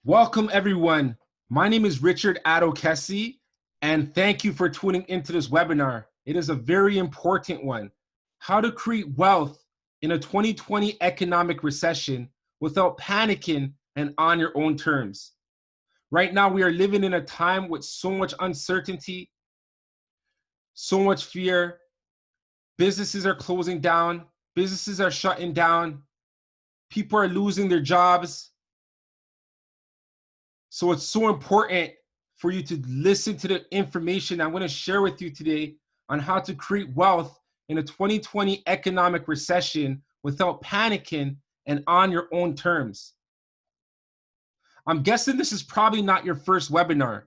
Welcome, everyone. My name is Richard Adokesi, and thank you for tuning into this webinar. It is a very important one. How to create wealth in a 2020 economic recession without panicking and on your own terms. Right now, we are living in a time with so much uncertainty, so much fear. Businesses are closing down, businesses are shutting down, people are losing their jobs. So it's so important for you to listen to the information I'm going to share with you today on how to create wealth in a 2020 economic recession without panicking and on your own terms. I'm guessing this is probably not your first webinar.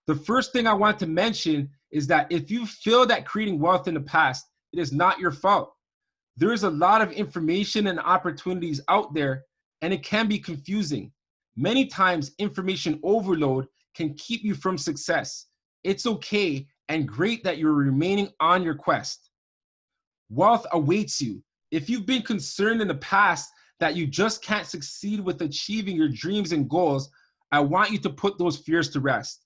The first thing I want to mention is that if you failed at creating wealth in the past, it is not your fault. There is a lot of information and opportunities out there, and it can be confusing. Many times, information overload can keep you from success. It's okay and great that you're remaining on your quest. Wealth awaits you. If you've been concerned in the past that you just can't succeed with achieving your dreams and goals, I want you to put those fears to rest.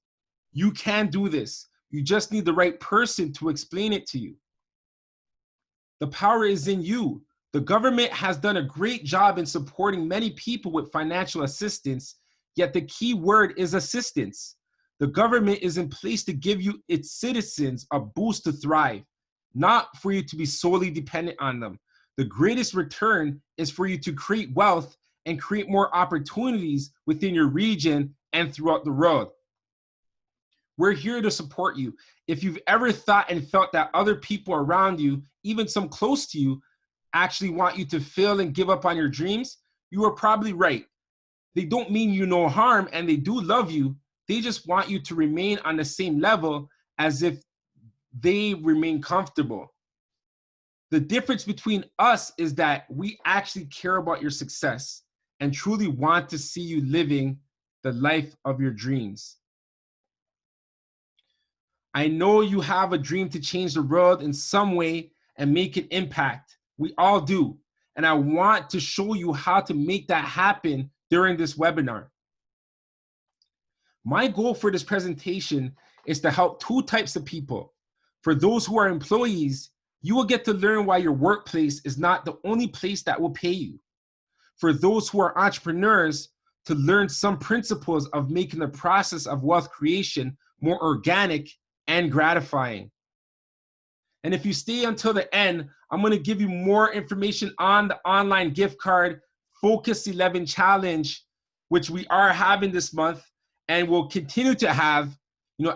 You can do this. You just need the right person to explain it to you. The power is in you. The government has done a great job in supporting many people with financial assistance, yet the key word is assistance. The government is in place to give you its citizens a boost to thrive, not for you to be solely dependent on them. The greatest return is for you to create wealth and create more opportunities within your region and throughout the world. We're here to support you. If you've ever thought and felt that other people around you, even some close to you, actually want you to fail and give up on your dreams, you are probably right. They don't mean you no harm and they do love you. They just want you to remain on the same level as if they remain comfortable. The difference between us is that we actually care about your success and truly want to see you living the life of your dreams. I know you have a dream to change the world in some way and make an impact. We all do. And I want to show you how to make that happen during this webinar. My goal for this presentation is to help two types of people. For those who are employees, you will get to learn why your workplace is not the only place that will pay you. For those who are entrepreneurs, to learn some principles of making the process of wealth creation more organic and gratifying. And if you stay until the end, I'm going to give you more information on the online gift card Focus 11 Challenge, which we are having this month and will continue to have.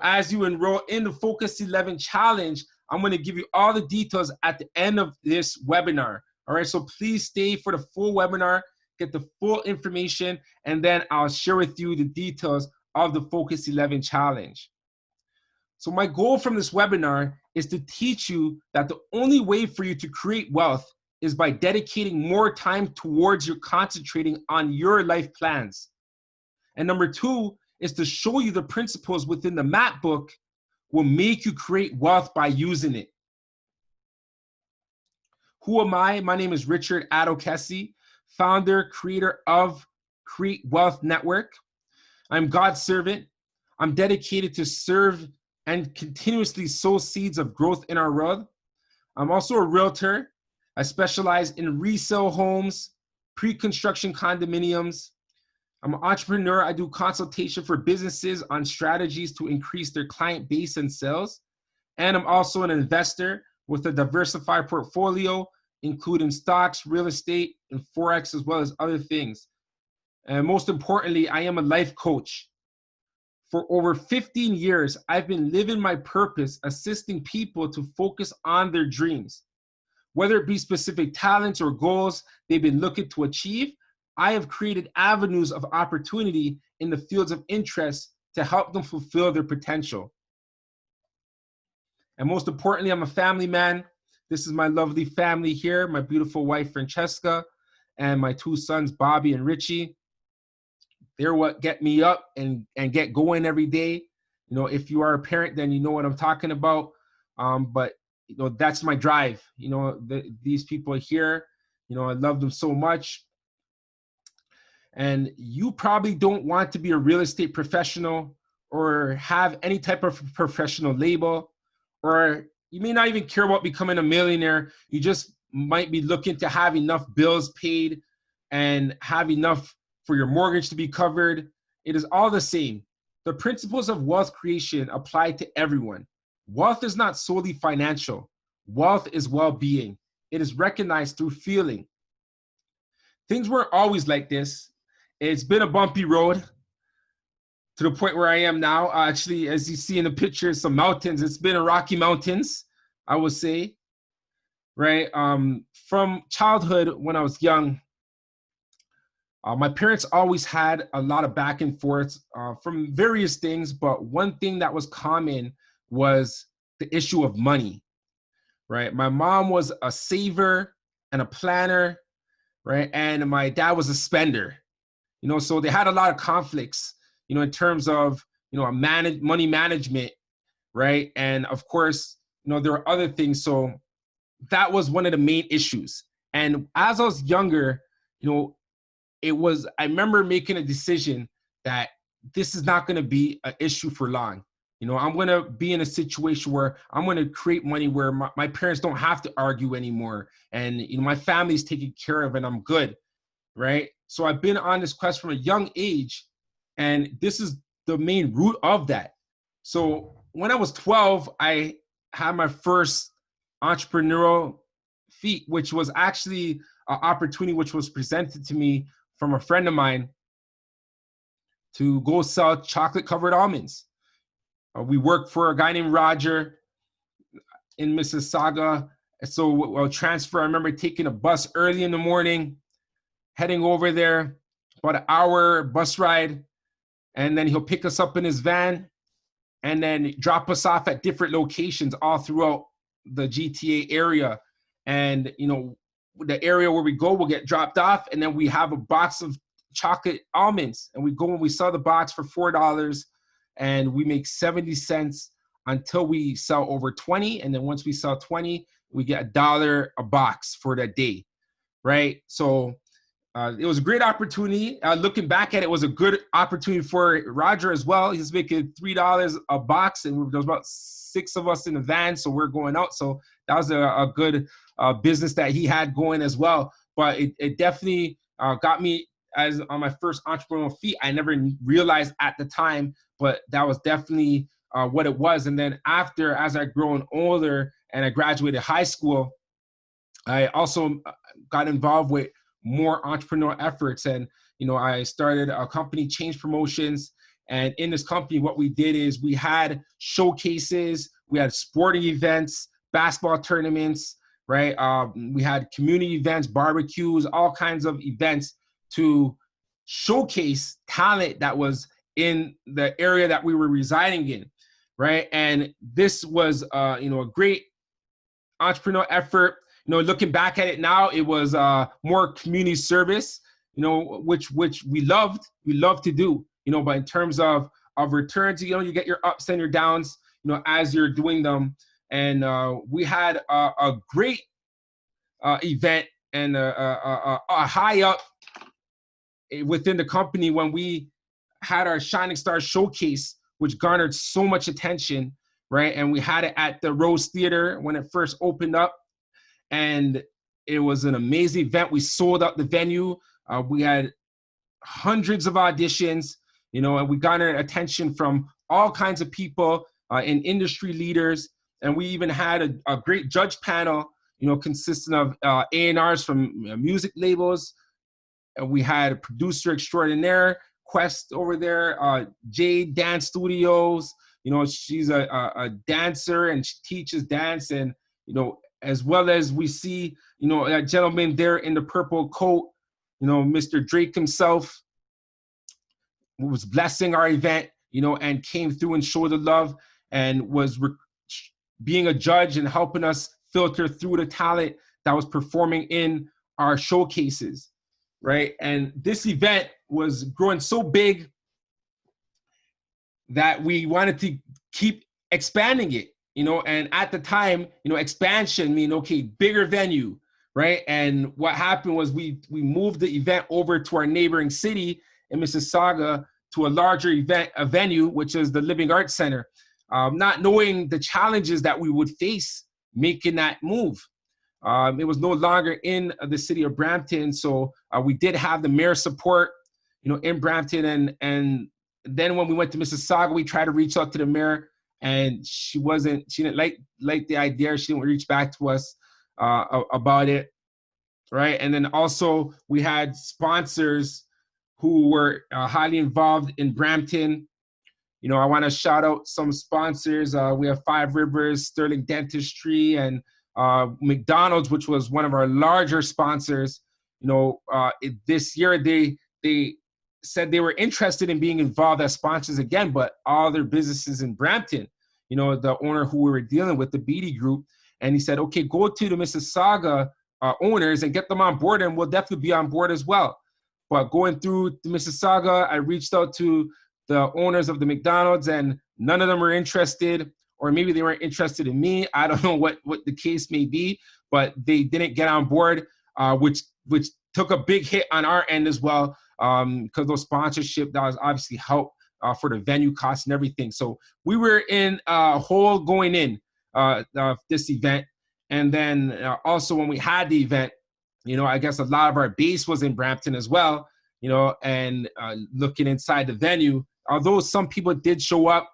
As you enroll in the Focus 11 Challenge, I'm going to give you all the details at the end of this webinar. All right, so please stay for the full webinar, get the full information, and then I'll share with you the details of the Focus 11 Challenge. So my goal from this webinar is to teach you that the only way for you to create wealth is by dedicating more time towards your concentrating on your life plans. And number two is to show you the principles within the map book will make you create wealth by using it. Who am I? My name is Richard Adokesi, founder, creator of Create Wealth Network. I'm God's servant. I'm dedicated to serve and continuously sow seeds of growth in our world. I'm also a realtor. I specialize in resale homes, pre-construction condominiums. I'm an entrepreneur. I do consultation for businesses on strategies to increase their client base and sales. And I'm also an investor with a diversified portfolio, including stocks, real estate, and Forex, as well as other things. And most importantly, I am a life coach. For over 15 years, I've been living my purpose, assisting people to focus on their dreams. Whether it be specific talents or goals they've been looking to achieve, I have created avenues of opportunity in the fields of interest to help them fulfill their potential. And most importantly, I'm a family man. This is my lovely family here, my beautiful wife, Francesca, and my two sons, Bobby and Richie. They're what get me up and get going every day. If you are a parent, then you know what I'm talking about. But that's my drive. These people here, I love them so much. And you probably don't want to be a real estate professional or have any type of professional label, or you may not even care about becoming a millionaire. You just might be looking to have enough bills paid and have enough for your mortgage to be covered. It is all the same. The principles of wealth creation apply to everyone. Wealth is not solely financial. Wealth is well-being. It is recognized through feeling. Things weren't always like this. It's been a bumpy road to the point where I am now. Actually, as you see in the picture, some mountains. It's been a Rocky Mountains, I would say, right? From childhood, when I was young, my parents always had a lot of back and forth from various things, but one thing that was common was the issue of money, right? My mom was a saver and a planner, right? And my dad was a spender, so they had a lot of conflicts, in terms of, money management, right? And of course, there were other things. So that was one of the main issues. And as I was younger, I remember making a decision that this is not going to be an issue for long. I'm going to be in a situation where I'm going to create money where my parents don't have to argue anymore. And, my family's taken care of and I'm good. Right. So I've been on this quest from a young age, and this is the main root of that. So when I was 12, I had my first entrepreneurial feat, which was actually an opportunity which was presented to me from a friend of mine to go sell chocolate covered almonds. We worked for a guy named Roger in Mississauga. So I'll transfer. I remember taking a bus early in the morning, heading over there, about an hour bus ride. And then he'll pick us up in his van and then drop us off at different locations all throughout the GTA area. And, the area where we go will get dropped off, and then we have a box of chocolate almonds, and we go and we sell the box for $4, and we make 70 cents until we sell over 20. And then once we sell 20, we get $1 a box for that day, right? So it was a great opportunity. Looking back at it, it was a good opportunity for Roger as well. He's making $3 a box, and there was about 6 of us in the van, so we're going out. So that was a good business that he had going as well. But it definitely got me as on my first entrepreneurial feat. I never realized at the time, but that was definitely what it was. And then after, as I grown older and I graduated high school, I also got involved with more entrepreneurial efforts. And, I started a company, Change Promotions. And in this company, what we did is we had showcases, we had sporting events, basketball tournaments, right? We had community events, barbecues, all kinds of events to showcase talent that was in the area that we were residing in, right? And this was, a great entrepreneurial effort. Looking back at it now, it was more community service, which we loved to do, but in terms of returns, you get your ups and your downs, as you're doing them. And we had a great event and a high up within the company when we had our Shining Star Showcase, which garnered so much attention, right? And we had it at the Rose Theater when it first opened up. And it was an amazing event. We sold out the venue. We had hundreds of auditions, and we garnered attention from all kinds of people and industry leaders. And we even had a great judge panel, consisting of A&Rs from music labels. And we had a producer extraordinaire, Quest over there, Jade Dance Studios. She's a dancer and she teaches dance. And, as well as we see, that gentleman there in the purple coat, Mr. Drake himself, who was blessing our event, and came through and showed the love and was being a judge and helping us filter through the talent that was performing in our showcases, right? And this event was growing so big that we wanted to keep expanding it. And at the time, expansion mean, okay, bigger venue, right? And what happened was we moved the event over to our neighboring city in Mississauga to a larger a venue, which is the Living Arts Center, not knowing the challenges that we would face making that move. It was no longer in the city of Brampton, so we did have the mayor's support, in Brampton, and then when we went to Mississauga, we tried to reach out to the mayor, and she didn't like the idea. She didn't reach back to us about it, right? And then also we had sponsors who were highly involved in Brampton. I want to shout out some sponsors. We have Five Rivers, Sterling Dentistry, and McDonald's, which was one of our larger sponsors. This year they said they were interested in being involved as sponsors again, but all their businesses in Brampton. The owner who we were dealing with, the Beatty Group, and he said, okay, go to the Mississauga owners and get them on board, and we'll definitely be on board as well. But going through the Mississauga, I reached out to the owners of the McDonald's, and none of them were interested, or maybe they weren't interested in me. I don't know what the case may be, but they didn't get on board, which took a big hit on our end as well, because those sponsorship, that was obviously help for the venue costs and everything. So we were in a hole going in this event. And then also when we had the event, I guess a lot of our base was in Brampton as well, and looking inside the venue, although some people did show up,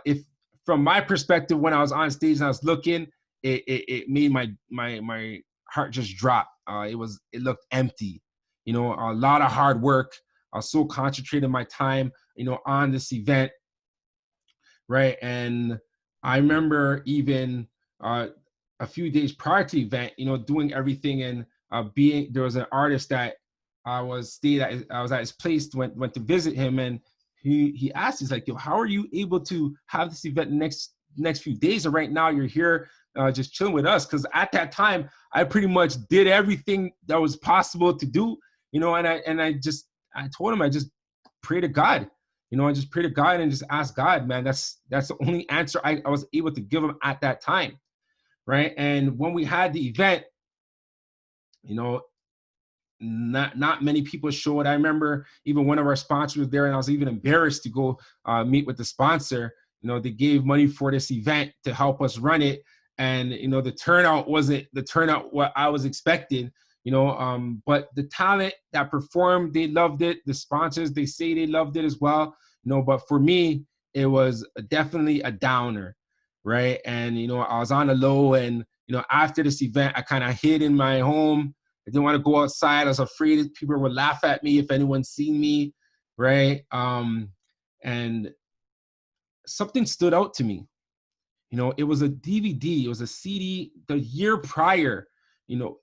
if from my perspective, when I was on stage and I was looking, it made my heart just drop. It looked empty, a lot of hard work. I was so concentrated my time, on this event, right? And I remember even a few days prior to the event, doing everything, and there was an artist that I was at his place, went to visit him, and he asked, he's like, yo, how are you able to have this event next few days? And right now you're here just chilling with us. Because at that time, I pretty much did everything that was possible to do, and I told him, I just pray to God. I just pray to God and just ask God, man. That's the only answer I was able to give him at that time, right? And when we had the event, not many people showed. I remember even one of our sponsors was there, and I was even embarrassed to go meet with the sponsor. They gave money for this event to help us run it, and the turnout wasn't the turnout what I was expecting. But the talent that performed, they loved it. The sponsors, they say they loved it as well. But for me, it was definitely a downer, right? And I was on the low, and after this event, I kind of hid in my home. I didn't want to go outside. I was afraid people would laugh at me if anyone seen me, right? And something stood out to me. It was a DVD, it was a CD. The year prior,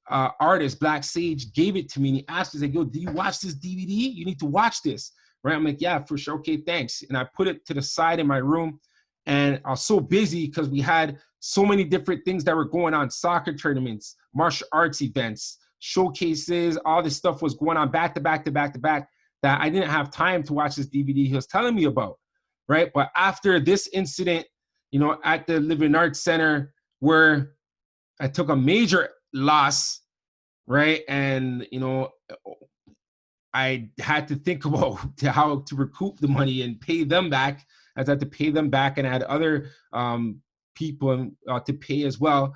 artist Black Sage gave it to me, and he asked me, he's like, yo, do you watch this DVD? You need to watch this, right? I'm like, yeah, for sure. Okay, thanks. And I put it to the side in my room, and I was so busy because we had so many different things that were going on: soccer tournaments, martial arts events, showcases. All this stuff was going on back to back to back to back, that I didn't have time to watch this DVD he was telling me about, right? But after this incident, at the Living Arts Center, where I took a major loss, right? And, I had to think about how to recoup the money and pay them back. I had to pay them back, and I had other people to pay as well.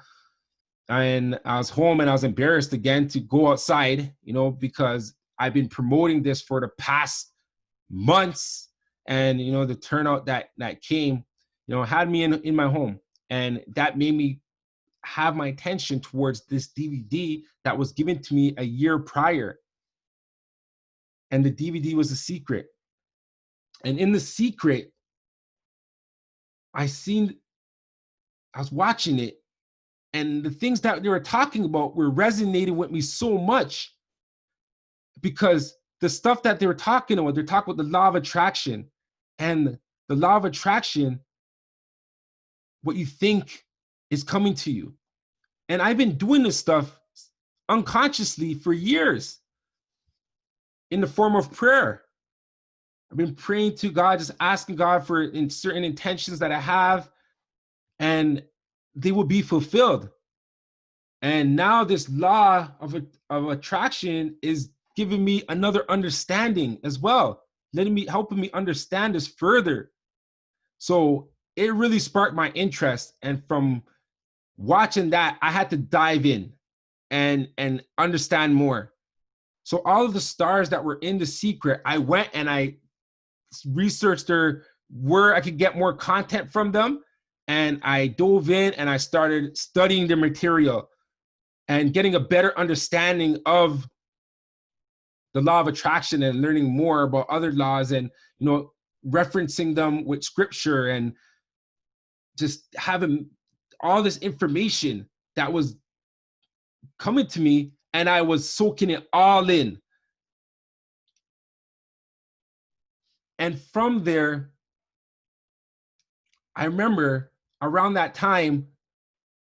And I was home, and I was embarrassed again to go outside, because I've been promoting this for the past months. And, the turnout that came, had me in my home. And that made me have my attention towards this DVD that was given to me a year prior. And the DVD was a secret. And in the secret, I was watching it, and the things that they were talking about were resonating with me so much, because the stuff that they're talking about the law of attraction. And the law of attraction, what you think is coming to you. And I've been doing this stuff unconsciously for years in the form of prayer. I've been praying to God, just asking God for certain intentions that I have, and they will be fulfilled. And now this law of attraction is giving me another understanding as well, helping me understand this further. So it really sparked my interest. And from watching that, I had to dive in and understand more. So all of the stars that were in The Secret, I went and I researched where I could get more content from them. And I dove in and I started studying the material and getting a better understanding of the law of attraction and learning more about other laws and, referencing them with scripture and just having all this information that was coming to me, and I was soaking it all in. And from there, I remember around that time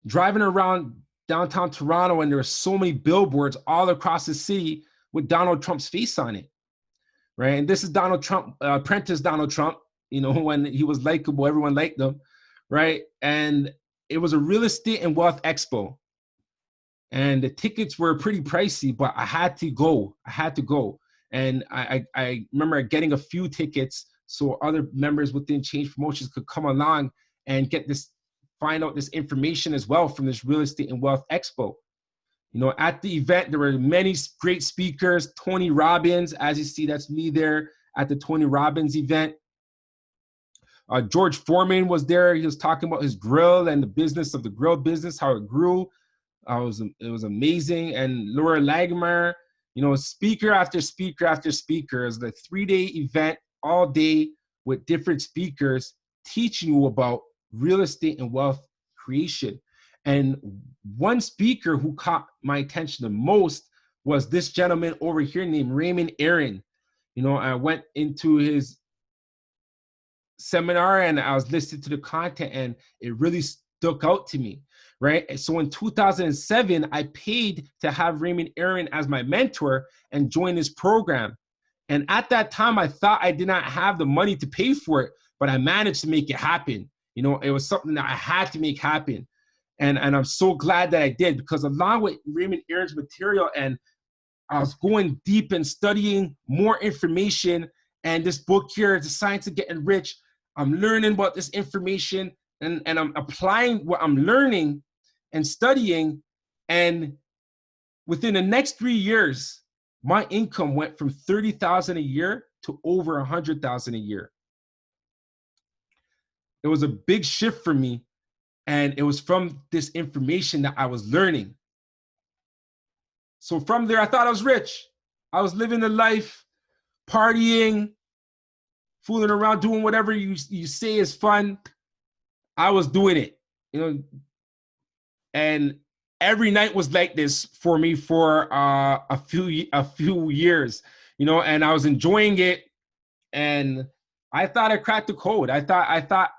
driving around downtown Toronto, and there were so many billboards all across the city with Donald Trump's face on it, right? And this is Donald Trump, apprentice Donald Trump, when he was likable, everyone liked him, right? And it was a real estate and wealth expo. And the tickets were pretty pricey, but I had to go. And I remember getting a few tickets so other members within Change Promotions could come along and find out this information as well from this real estate and wealth expo. At the event, there were many great speakers. Tony Robbins, as you see, that's me there at the Tony Robbins event. George Foreman was there. He was talking about his grill and the business of the grill business, how it grew. It was amazing. And Laura Lagmer, speaker after speaker after speaker. It was a 3-day event, all day with different speakers teaching you about real estate and wealth creation. And one speaker who caught my attention the most was this gentleman over here named Raymond Aaron. I went into his seminar and I was listening to the content, and it really stuck out to me, right? So in 2007, I paid to have Raymond Aaron as my mentor and join his program. And at that time, I thought I did not have the money to pay for it, but I managed to make it happen. It was something that I had to make happen. And I'm so glad that I did, because along with Raymond Aaron's material, and I was going deep and studying more information, and this book here, The Science of Getting Rich, I'm learning about this information, and I'm applying what I'm learning and studying. And within the next 3 years, my income went from $30,000 a year to over $100,000 a year. It was a big shift for me. And it was from this information that I was learning. So from there, I thought I was rich. I was living the life, partying, fooling around, doing whatever you say is fun. I was doing it, and every night was like this for me for a few years, and I was enjoying it, and I thought I cracked the code. I thought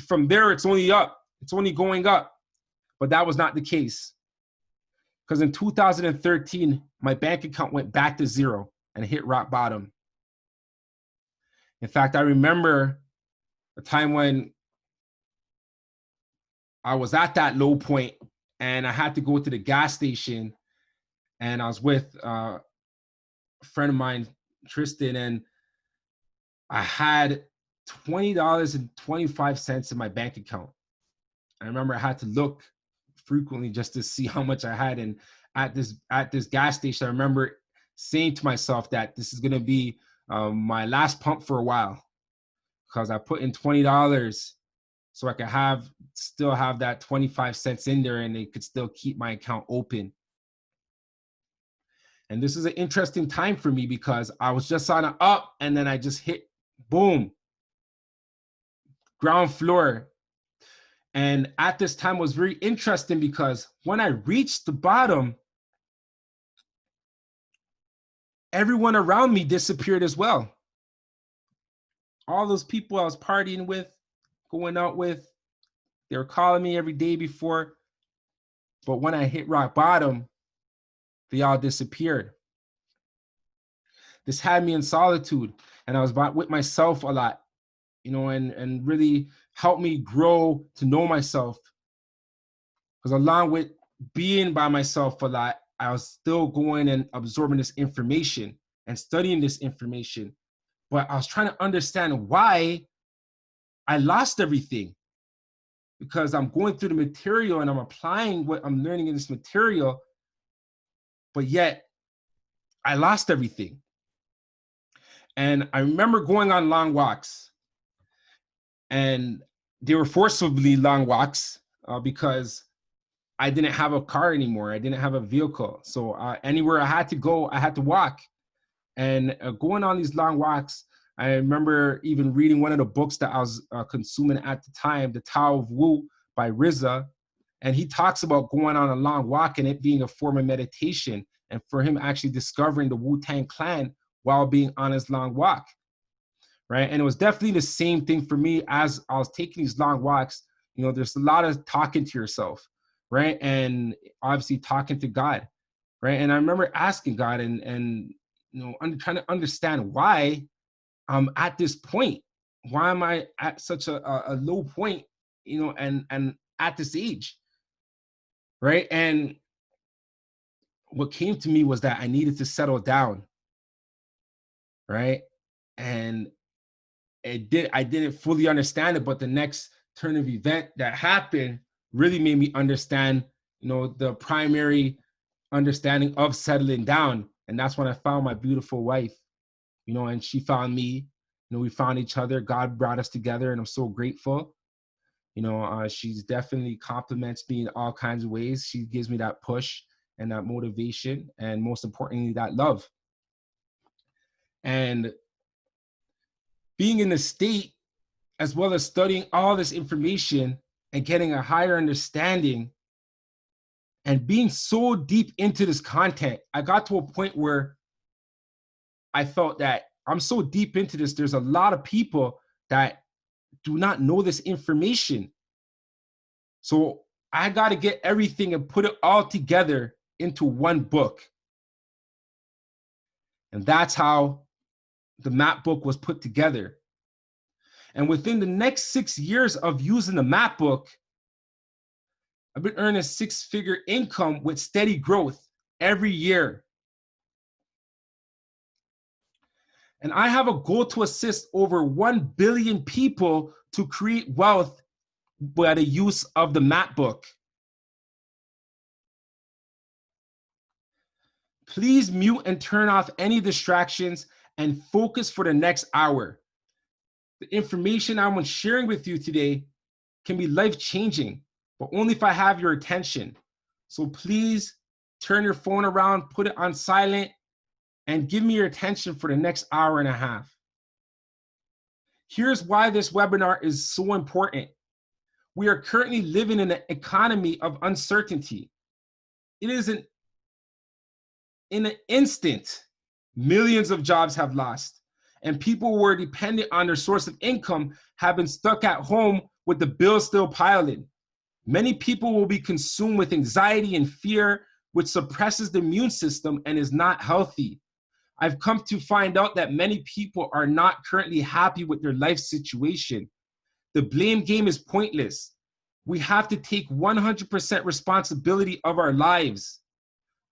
from there it's only up, it's only going up, but that was not the case. Because in 2013, my bank account went back to zero and hit rock bottom. In fact, I remember a time when I was at that low point and I had to go to the gas station, and I was with a friend of mine, Tristan, and I had $20.25 in my bank account. I remember I had to look frequently just to see how much I had. And at this gas station, I remember saying to myself that this is going to be my last pump for a while, because I put in $20 so I could still have that 25 cents in there, and it could still keep my account open. And this is an interesting time for me, because I was just on an up, and then I just hit, boom, ground floor. And at this time was very interesting, because when I reached the bottom, everyone around me disappeared as well. All those people I was partying with, going out with, they were calling me every day before. But when I hit rock bottom, they all disappeared. This had me in solitude, and I was with myself a lot, and really helped me grow to know myself. Because along with being by myself a lot, I was still going and absorbing this information and studying this information. But I was trying to understand why I lost everything, because I'm going through the material and I'm applying what I'm learning in this material, but yet I lost everything. And I remember going on long walks, and they were forcibly long walks because I didn't have a car anymore. I didn't have a vehicle. So anywhere I had to go, I had to walk. And going on these long walks, I remember even reading one of the books that I was consuming at the time, The Tao of Wu by Riza. And he talks about going on a long walk and it being a form of meditation, and for him actually discovering the Wu-Tang Clan while being on his long walk, right? And it was definitely the same thing for me as I was taking these long walks. You know, there's a lot of talking to yourself, right? And obviously talking to God, right? And I remember asking God and you know, trying to understand why I'm at this point. Why am I at such a low point, you know, and at this age, right? And what came to me was that I needed to settle down, right? And I didn't fully understand it, but the next turn of event that happened really made me understand, you know, the primary understanding of settling down. And that's when I found my beautiful wife, you know, and she found me. You know, we found each other. God brought us together, and I'm so grateful. You know, she's definitely compliments me in all kinds of ways. She gives me that push and that motivation, and most importantly, that love. And being in the state, as well as studying all this information and getting a higher understanding and being so deep into this content, I got to a point where I felt that I'm so deep into this, there's a lot of people that do not know this information. So I got to get everything and put it all together into one book. And that's how the map book was put together. And within the next 6 years of using the map book, I've been earning a 6-figure income with steady growth every year. And I have a goal to assist over 1 billion people to create wealth by the use of the map book. Please mute and turn off any distractions and focus for the next hour. The information I'm sharing with you today can be life-changing, but only if I have your attention. So please turn your phone around, put it on silent, and give me your attention for the next hour and a half. Here's why this webinar is so important. We are currently living in an economy of uncertainty. It isn't in an instant, millions of jobs have lost, and people who were dependent on their source of income have been stuck at home with the bills still piling. Many people will be consumed with anxiety and fear, which suppresses the immune system and is not healthy. I've come to find out that many people are not currently happy with their life situation. The blame game is pointless. We have to take 100% responsibility of our lives.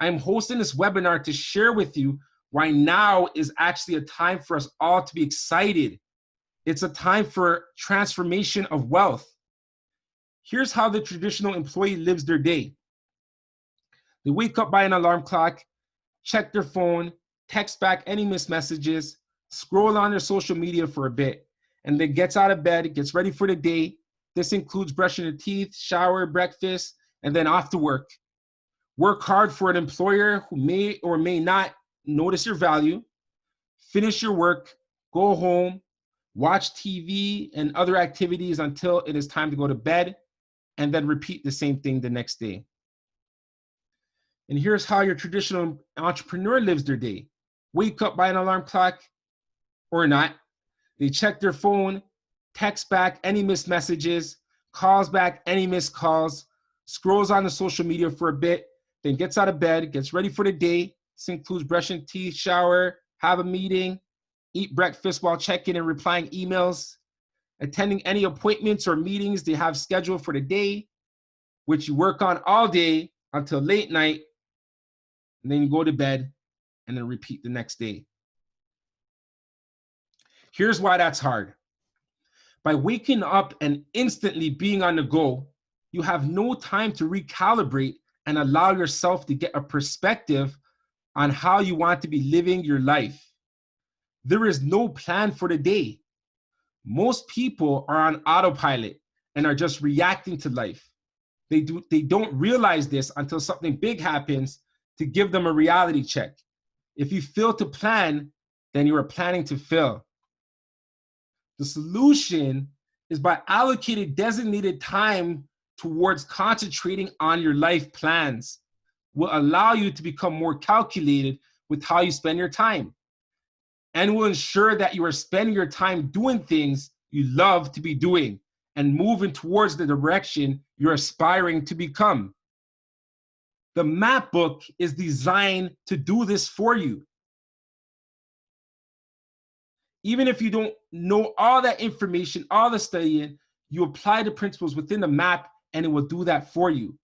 I'm hosting this webinar to share with you why now is actually a time for us all to be excited. It's a time for transformation of wealth. Here's how the traditional employee lives their day. They wake up by an alarm clock, check their phone, text back any missed messages, scroll on their social media for a bit, and then gets out of bed, gets ready for the day. This includes brushing their teeth, shower, breakfast, and then off to work. Work hard for an employer who may or may not notice your value. Finish your work, go home, watch TV and other activities until it is time to go to bed, and then repeat the same thing the next day. And here's how your traditional entrepreneur lives their day. Wake up by an alarm clock or not. They check their phone, text back any missed messages, calls back any missed calls, scrolls on the social media for a bit, then gets out of bed, gets ready for the day. This includes brushing teeth, shower, have a meeting, eat breakfast while checking and replying emails, attending any appointments or meetings they have scheduled for the day, which you work on all day, until late night, and then you go to bed and then repeat the next day. Here's why that's hard. By waking up and instantly being on the go, you have no time to recalibrate and allow yourself to get a perspective on how you want to be living your life. There is no plan for the day. Most people are on autopilot and are just reacting to life. They don't realize this until something big happens to give them a reality check. If you fail to plan, then you are planning to fail. The solution is by allocating designated time towards concentrating on your life plans will allow you to become more calculated with how you spend your time and will ensure that you are spending your time doing things you love to be doing and moving towards the direction you're aspiring to become. The map book is designed to do this for you. Even if you don't know all that information, all the studying, you apply the principles within the map and it will do that for you.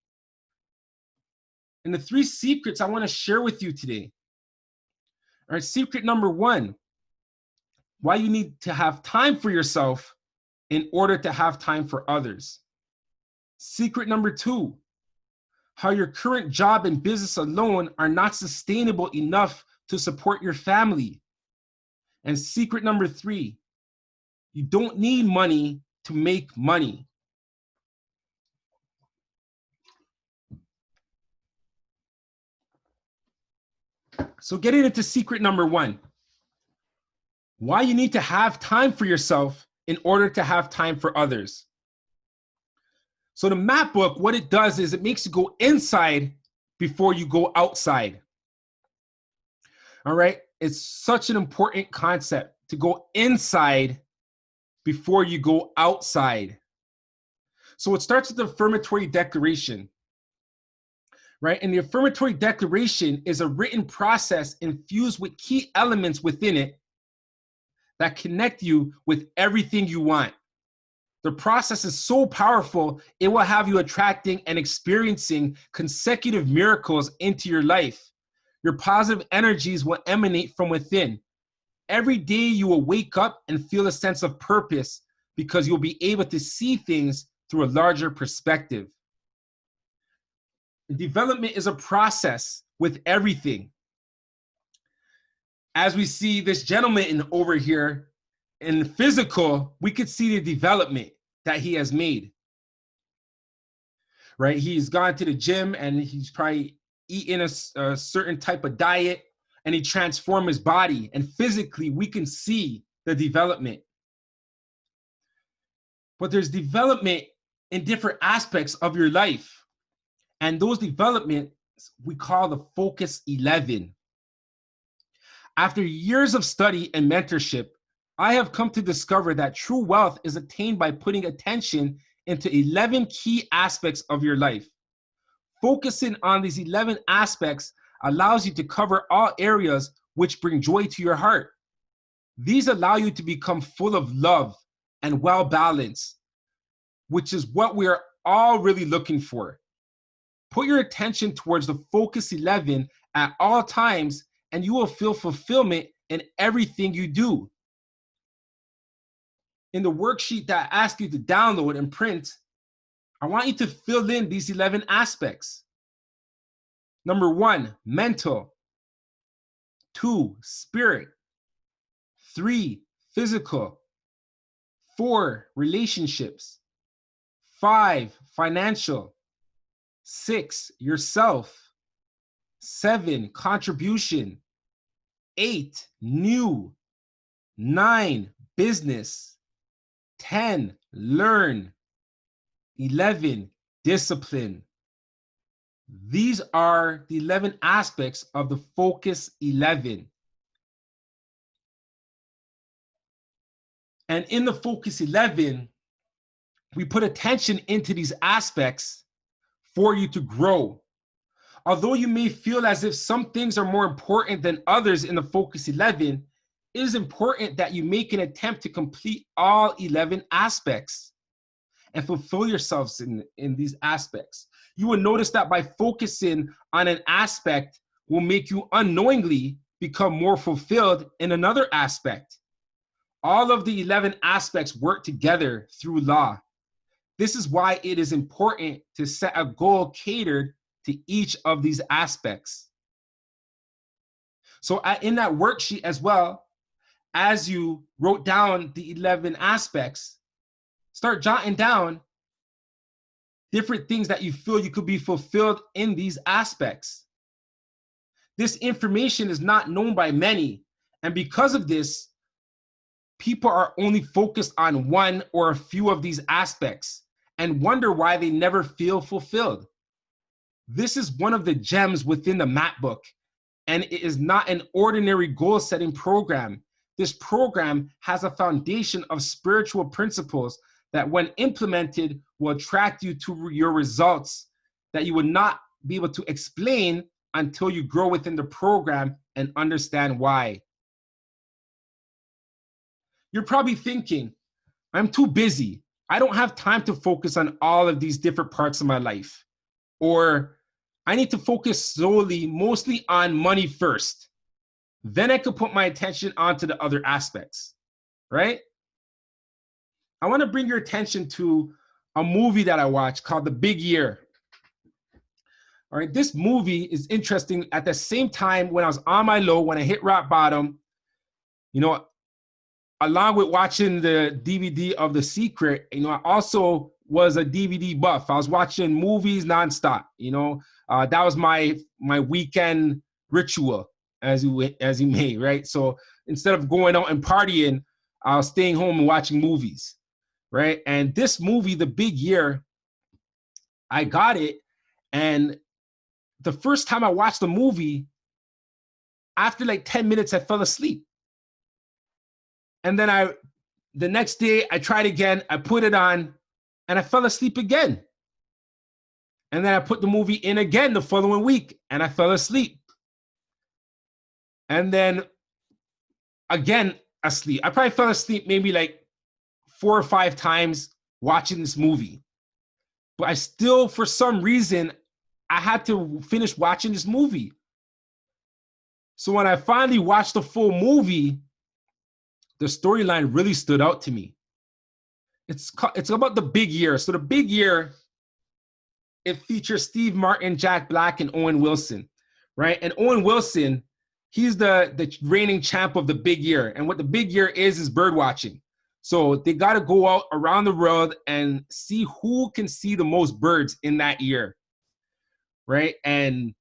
And the 3 secrets I want to share with you today. All right, secret number 1, why you need to have time for yourself in order to have time for others. Secret number 2, how your current job and business alone are not sustainable enough to support your family. And secret number 3, you don't need money to make money. So getting into secret number 1, why you need to have time for yourself in order to have time for others. So the map book, what it does is it makes you go inside before you go outside. All right, it's such an important concept to go inside before you go outside. So it starts with the affirmatory declaration, right? And the affirmatory declaration is a written process infused with key elements within it that connect you with everything you want. The process is so powerful, it will have you attracting and experiencing consecutive miracles into your life. Your positive energies will emanate from within. Every day you will wake up and feel a sense of purpose because you'll be able to see things through a larger perspective. Development is a process with everything. As we see this gentleman over here in physical, we could see the development that he has made, right? He's gone to the gym and he's probably eaten a certain type of diet and he transformed his body, and physically we can see the development. But there's development in different aspects of your life, and those developments we call the Focus 11. After years of study and mentorship, I have come to discover that true wealth is attained by putting attention into 11 key aspects of your life. Focusing on these 11 aspects allows you to cover all areas which bring joy to your heart. These allow you to become full of love and well-balanced, which is what we are all really looking for. Put your attention towards the Focus 11 at all times, and you will feel fulfillment in everything you do. In the worksheet that I ask you to download and print, I want you to fill in these 11 aspects. Number 1, mental. 2, spirit. 3, physical. 4, relationships. 5, financial. 6, yourself. 7, contribution. 8, new. 9, business. 10, learn. 11, discipline. These are the 11 aspects of the Focus 11. And in the Focus 11, we put attention into these aspects for you to grow. Although you may feel as if some things are more important than others in the Focus 11, it is important that you make an attempt to complete all 11 aspects. and fulfill yourselves in these aspects. You will notice that by focusing on an aspect will make you unknowingly become more fulfilled in another aspect. All of the 11 aspects work together through law. This is why it is important to set a goal catered to each of these aspects. So in that worksheet as well, as you wrote down the 11 aspects, start jotting down different things that you feel you could be fulfilled in these aspects. This information is not known by many, and because of this, people are only focused on one or a few of these aspects and wonder why they never feel fulfilled. This is one of the gems within the map book, and it is not an ordinary goal-setting program. This program has a foundation of spiritual principles that, when implemented, will attract you to your results that you would not be able to explain until you grow within the program and understand why. You're probably thinking, I'm too busy. I don't have time to focus on all of these different parts of my life. Or I need to focus solely, mostly on money first. Then I could put my attention onto the other aspects, right? I want to bring your attention to a movie that I watched called The Big Year. All right, this movie is interesting. At the same time, when I was on my low, when I hit rock bottom, along with watching the DVD of The Secret, I also was a DVD buff. I was watching movies nonstop. That was my weekend ritual, as you may, right? So instead of going out and partying, I was staying home and watching movies, right? And this movie, The Big Year, I got it, and the first time I watched the movie, after like 10 minutes, I fell asleep. And then the next day, I tried again, I put it on, and I fell asleep again. And then I put the movie in again the following week, and I fell asleep. And then again, asleep. I probably fell asleep maybe like 4 or 5 times watching this movie. But I still, for some reason, I had to finish watching this movie. So when I finally watched the full movie, the storyline really stood out to me. It's about the big year. So the big year, it features Steve Martin, Jack Black, and Owen Wilson, right? And Owen Wilson, he's the reigning champ of the big year. And what the big year is bird watching. So they got to go out around the world and see who can see the most birds in that year, right? And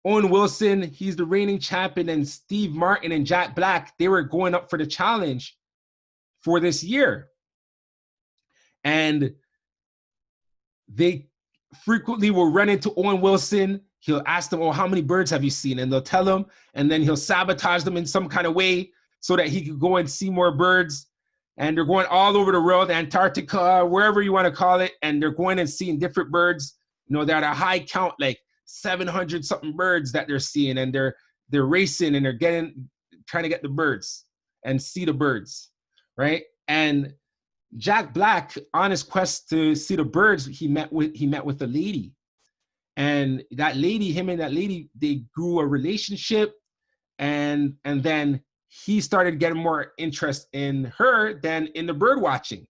Owen Wilson, he's the reigning champion, and Steve Martin and Jack Black, they were going up for the challenge for this year. And they frequently will run into Owen Wilson. He'll ask them, how many birds have you seen? And they'll tell him, and then he'll sabotage them in some kind of way so that he could go and see more birds. And they're going all over the world, Antarctica, wherever you want to call it, and they're going and seeing different birds. They're at a high count, like 700 something birds that they're seeing, and they're racing and they're trying to get the birds and see the birds, right? And Jack Black, on his quest to see the birds, he met with a lady, and that lady, him and that lady, they grew a relationship, and then he started getting more interest in her than in the bird watching,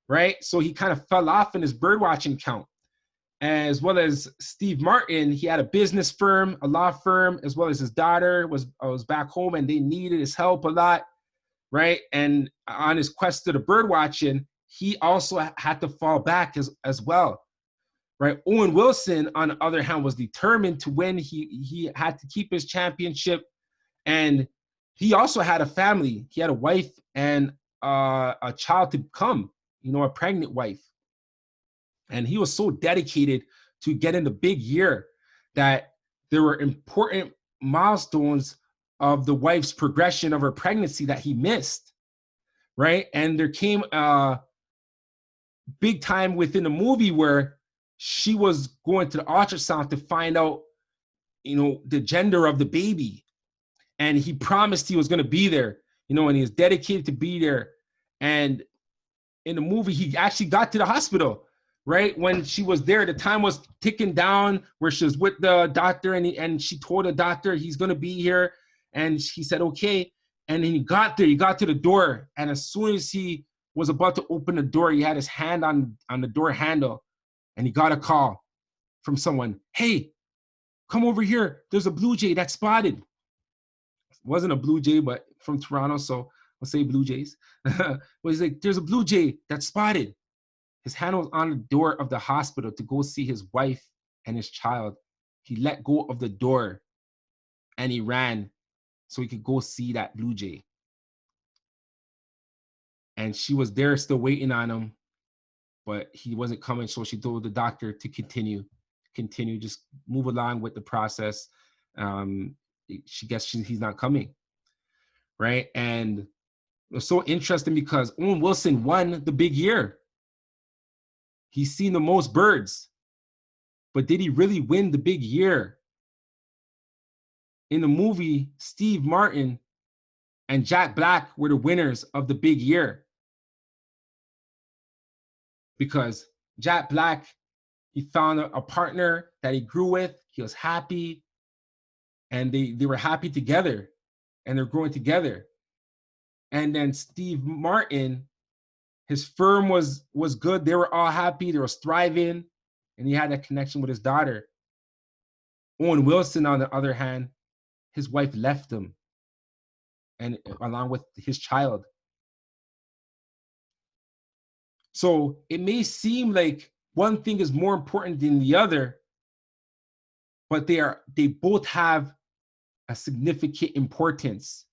right? So he kind of fell off in his bird watching count. As well as Steve Martin, he had a business firm, a law firm, as well as his daughter was back home, and they needed his help a lot, right? And on his quest to the bird watching, he also had to fall back as well, right? Owen Wilson, on the other hand, was determined to win. He had to keep his championship, and he also had a family. He had a wife and a child to come, a pregnant wife. And he was so dedicated to getting the big year that there were important milestones of the wife's progression of her pregnancy that he missed, right? And there came a big time within the movie where she was going to the ultrasound to find out, the gender of the baby. And he promised he was going to be there, and he was dedicated to be there. And in the movie, he actually got to the hospital, right? When she was there, the time was ticking down where she was with the doctor, and she told the doctor he's going to be here. And he said, okay. And then he got there, he got to the door. And as soon as he was about to open the door, he had his hand on the door handle, and he got a call from someone. Hey, come over here. There's a blue jay that's spotted. It wasn't a blue jay, but from Toronto, so I'll say Blue Jays. But he's like, there's a blue jay that's spotted. His hand was on the door of the hospital to go see his wife and his child. He let go of the door and he ran so he could go see that blue jay. And she was there still waiting on him, but he wasn't coming. So she told the doctor to continue, just move along with the process. She guessed he's not coming, right? And it was so interesting because Owen Wilson won the big year. He's seen the most birds, but did he really win the big year? In the movie, Steve Martin and Jack Black were the winners of the big year. Because Jack Black, he found a partner that he grew with, he was happy, and they were happy together, and they're growing together. And then Steve Martin, his firm was good, they were all happy, they were thriving, and he had that connection with his daughter. Owen Wilson, on the other hand, his wife left him, and along with his child. So it may seem like one thing is more important than the other, but they both have a significant importance.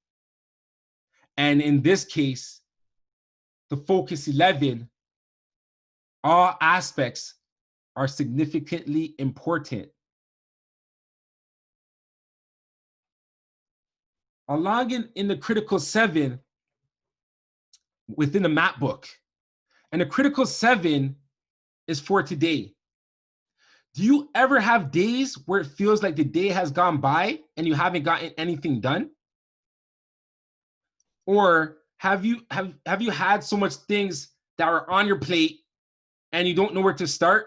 And in this case, the Focus 11, all aspects are significantly important. Along in the Critical 7 within the map book, and the Critical 7 is for today. Do you ever have days where it feels like the day has gone by and you haven't gotten anything done? Or have you had so much things that are on your plate and you don't know where to start?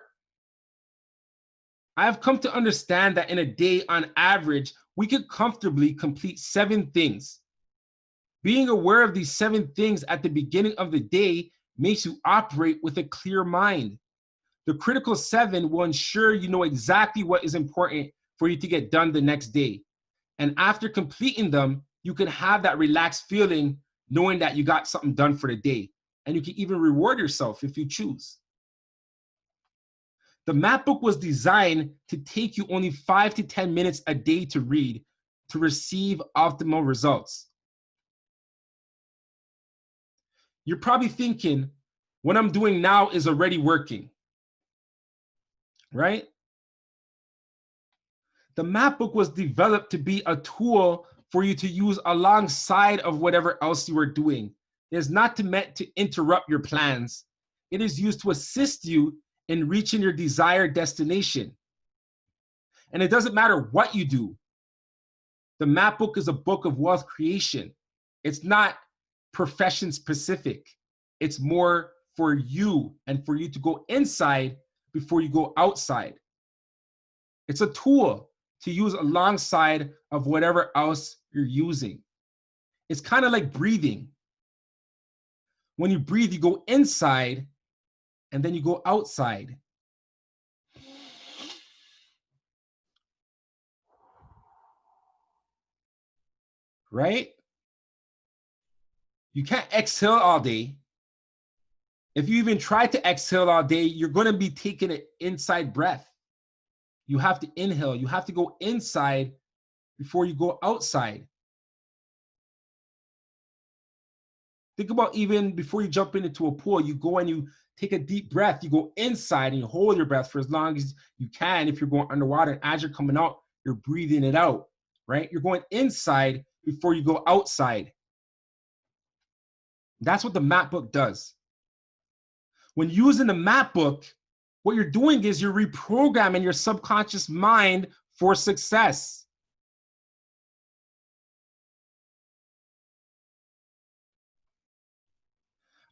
I have come to understand that in a day, on average, we could comfortably complete 7 things. Being aware of these 7 things at the beginning of the day makes you operate with a clear mind. The Critical 7 will ensure you know exactly what is important for you to get done the next day. And after completing them, you can have that relaxed feeling knowing that you got something done for the day. And you can even reward yourself if you choose. The map book was designed to take you only 5 to 10 minutes a day to read to receive optimal results. You're probably thinking, what I'm doing now is already working, right? The map book was developed to be a tool for you to use alongside of whatever else you are doing. It is not meant to interrupt your plans. It is used to assist you in reaching your desired destination. And it doesn't matter what you do. The map book is a book of wealth creation. It's not profession specific. It's more for you and for you to go inside before you go outside. It's a tool to use alongside of whatever else you're using. It's kind of like breathing. When you breathe, you go inside and then you go outside. Right? You can't exhale all day. If you even try to exhale all day, you're going to be taking an inside breath. You have to inhale. You have to go inside before you go outside. Think about even before you jump into a pool, you go and you take a deep breath. You go inside and you hold your breath for as long as you can if you're going underwater. And as you're coming out, you're breathing it out, right? You're going inside before you go outside. That's what the map book does. When using the map book, what you're doing is you're reprogramming your subconscious mind for success.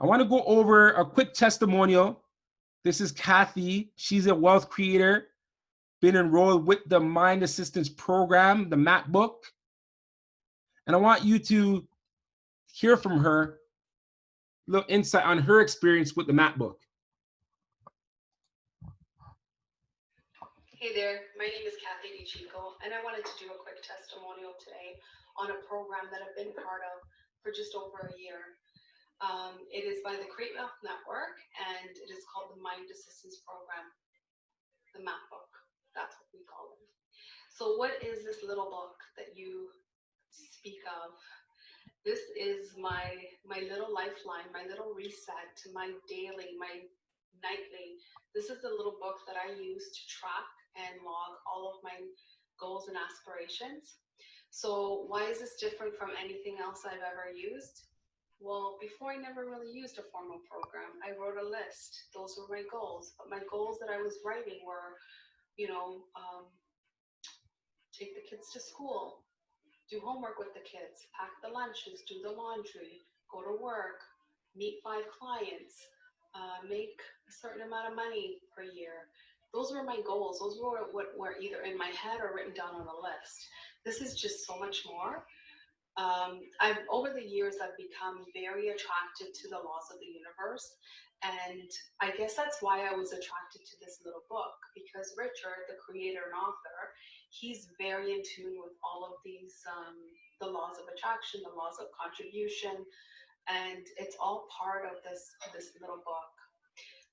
I want to go over a quick testimonial. This is Kathy. She's a wealth creator, been enrolled with the Mind Assistance Program, the MAP book. And I want you to hear from her, a little insight on her experience with the MAP book. Hey there, my name is Kathy DiChico, and I wanted to do a quick testimonial today on a program that I've been part of for just over a year. It is by the Create Wealth Network, and it is called the Mind Assistance Program, the MAP book. That's what we call it. So what is this little book that you speak of? This is my little lifeline, my little reset to my daily, my nightly. This is the little book that I use to track and log all of my goals and aspirations. So why is this different from anything else I've ever used? Well, before I never really used a formal program. I wrote a list. Those were my goals. But my goals that I was writing were, you know, take the kids to school, do homework with the kids, pack the lunches, do the laundry, go to work, meet 5 clients, make a certain amount of money per year. Those were my goals. Those were what were either in my head or written down on a list. This is just so much more. I've over the years I've become very attracted to the laws of the universe, and I guess that's why I was attracted to this little book, because Richard, the creator and author, he's very in tune with all of these the laws of attraction, the laws of contribution, and it's all part of this little book.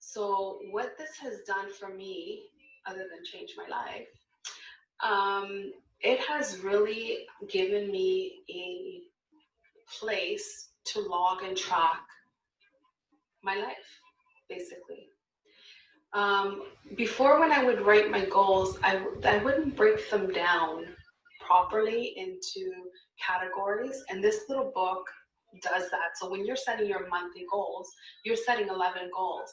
So what this has done for me, other than change my life, it has really given me a place to log and track my life, basically. Um, Before, when I would write my goals, I wouldn't break them down properly into categories, and this little book does that. So when you're setting your monthly goals, you're setting 11 goals.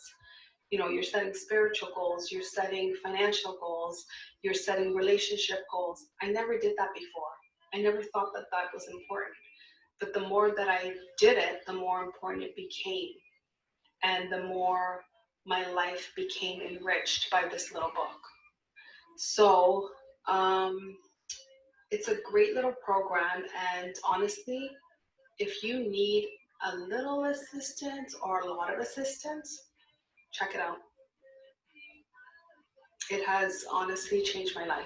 You know, you're setting spiritual goals, you're setting financial goals, you're setting relationship goals. I never did that before. I never thought that that was important. But the more that I did it, the more important it became, and the more my life became enriched by this little book. So it's a great little program, and honestly, if you need a little assistance or a lot of assistance, check it out. It has honestly changed my life.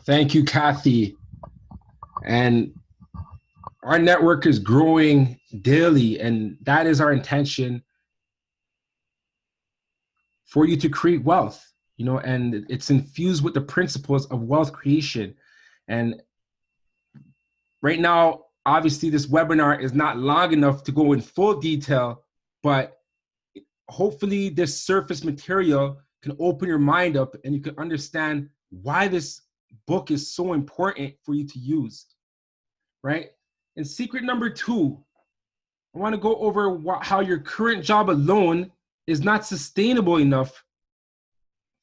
Thank you, Kathy. And our network is growing daily, and that is our intention for you to create wealth, and it's infused with the principles of wealth creation. And right now, obviously, this webinar is not long enough to go in full detail, but hopefully this surface material can open your mind up and you can understand why this book is so important for you to use, right? And secret number 2, I want to go over how your current job alone is not sustainable enough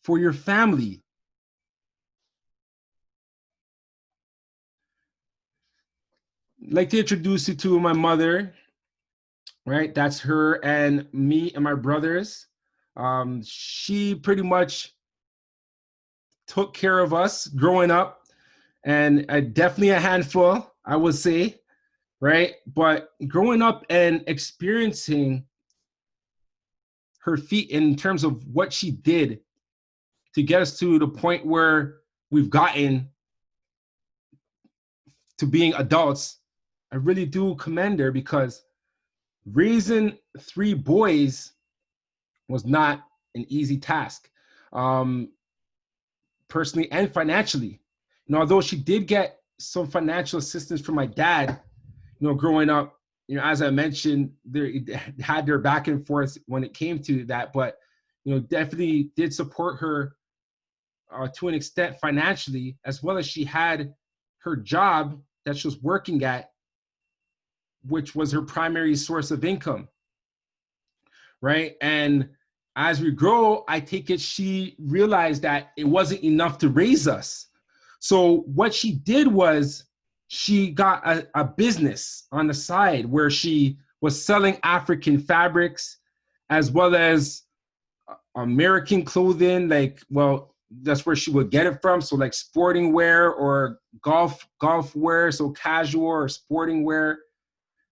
for your family. I'd like to introduce you to my mother, right? That's her and me and my brothers. She pretty much took care of us growing up, and definitely a handful, I would say, right? But growing up and experiencing her feat in terms of what she did to get us to the point where we've gotten to being adults, I really do commend her, because raising 3 boys was not an easy task, personally and financially. Although she did get some financial assistance from my dad, growing up, as I mentioned, they had their back and forth when it came to that, but, definitely did support her to an extent financially, as well as she had her job that she was working at, which was her primary source of income, right? And as we grow, I take it she realized that it wasn't enough to raise us. So what she did was she got a business on the side where she was selling African fabrics as well as American clothing. Like, well, that's where she would get it from. So like sporting wear or golf wear, so casual or sporting wear,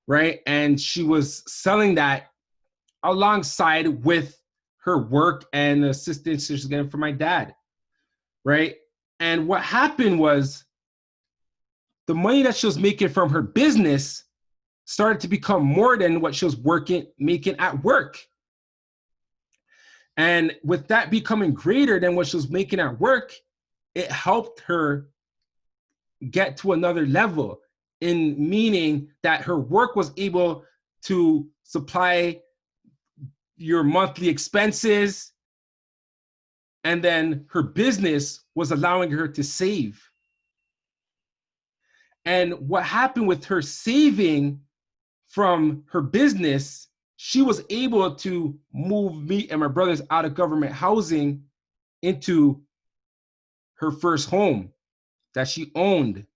right? And she was selling that alongside with her work and the assistance she was getting from my dad, right? And what happened was the money that she was making from her business started to become more than what she was making at work. And with that becoming greater than what she was making at work, it helped her get to another level, in meaning that her work was able to supply your monthly expenses, and then her business was allowing her to save. And what happened with her saving from her business, she was able to move me and my brothers out of government housing into her first home that she owned.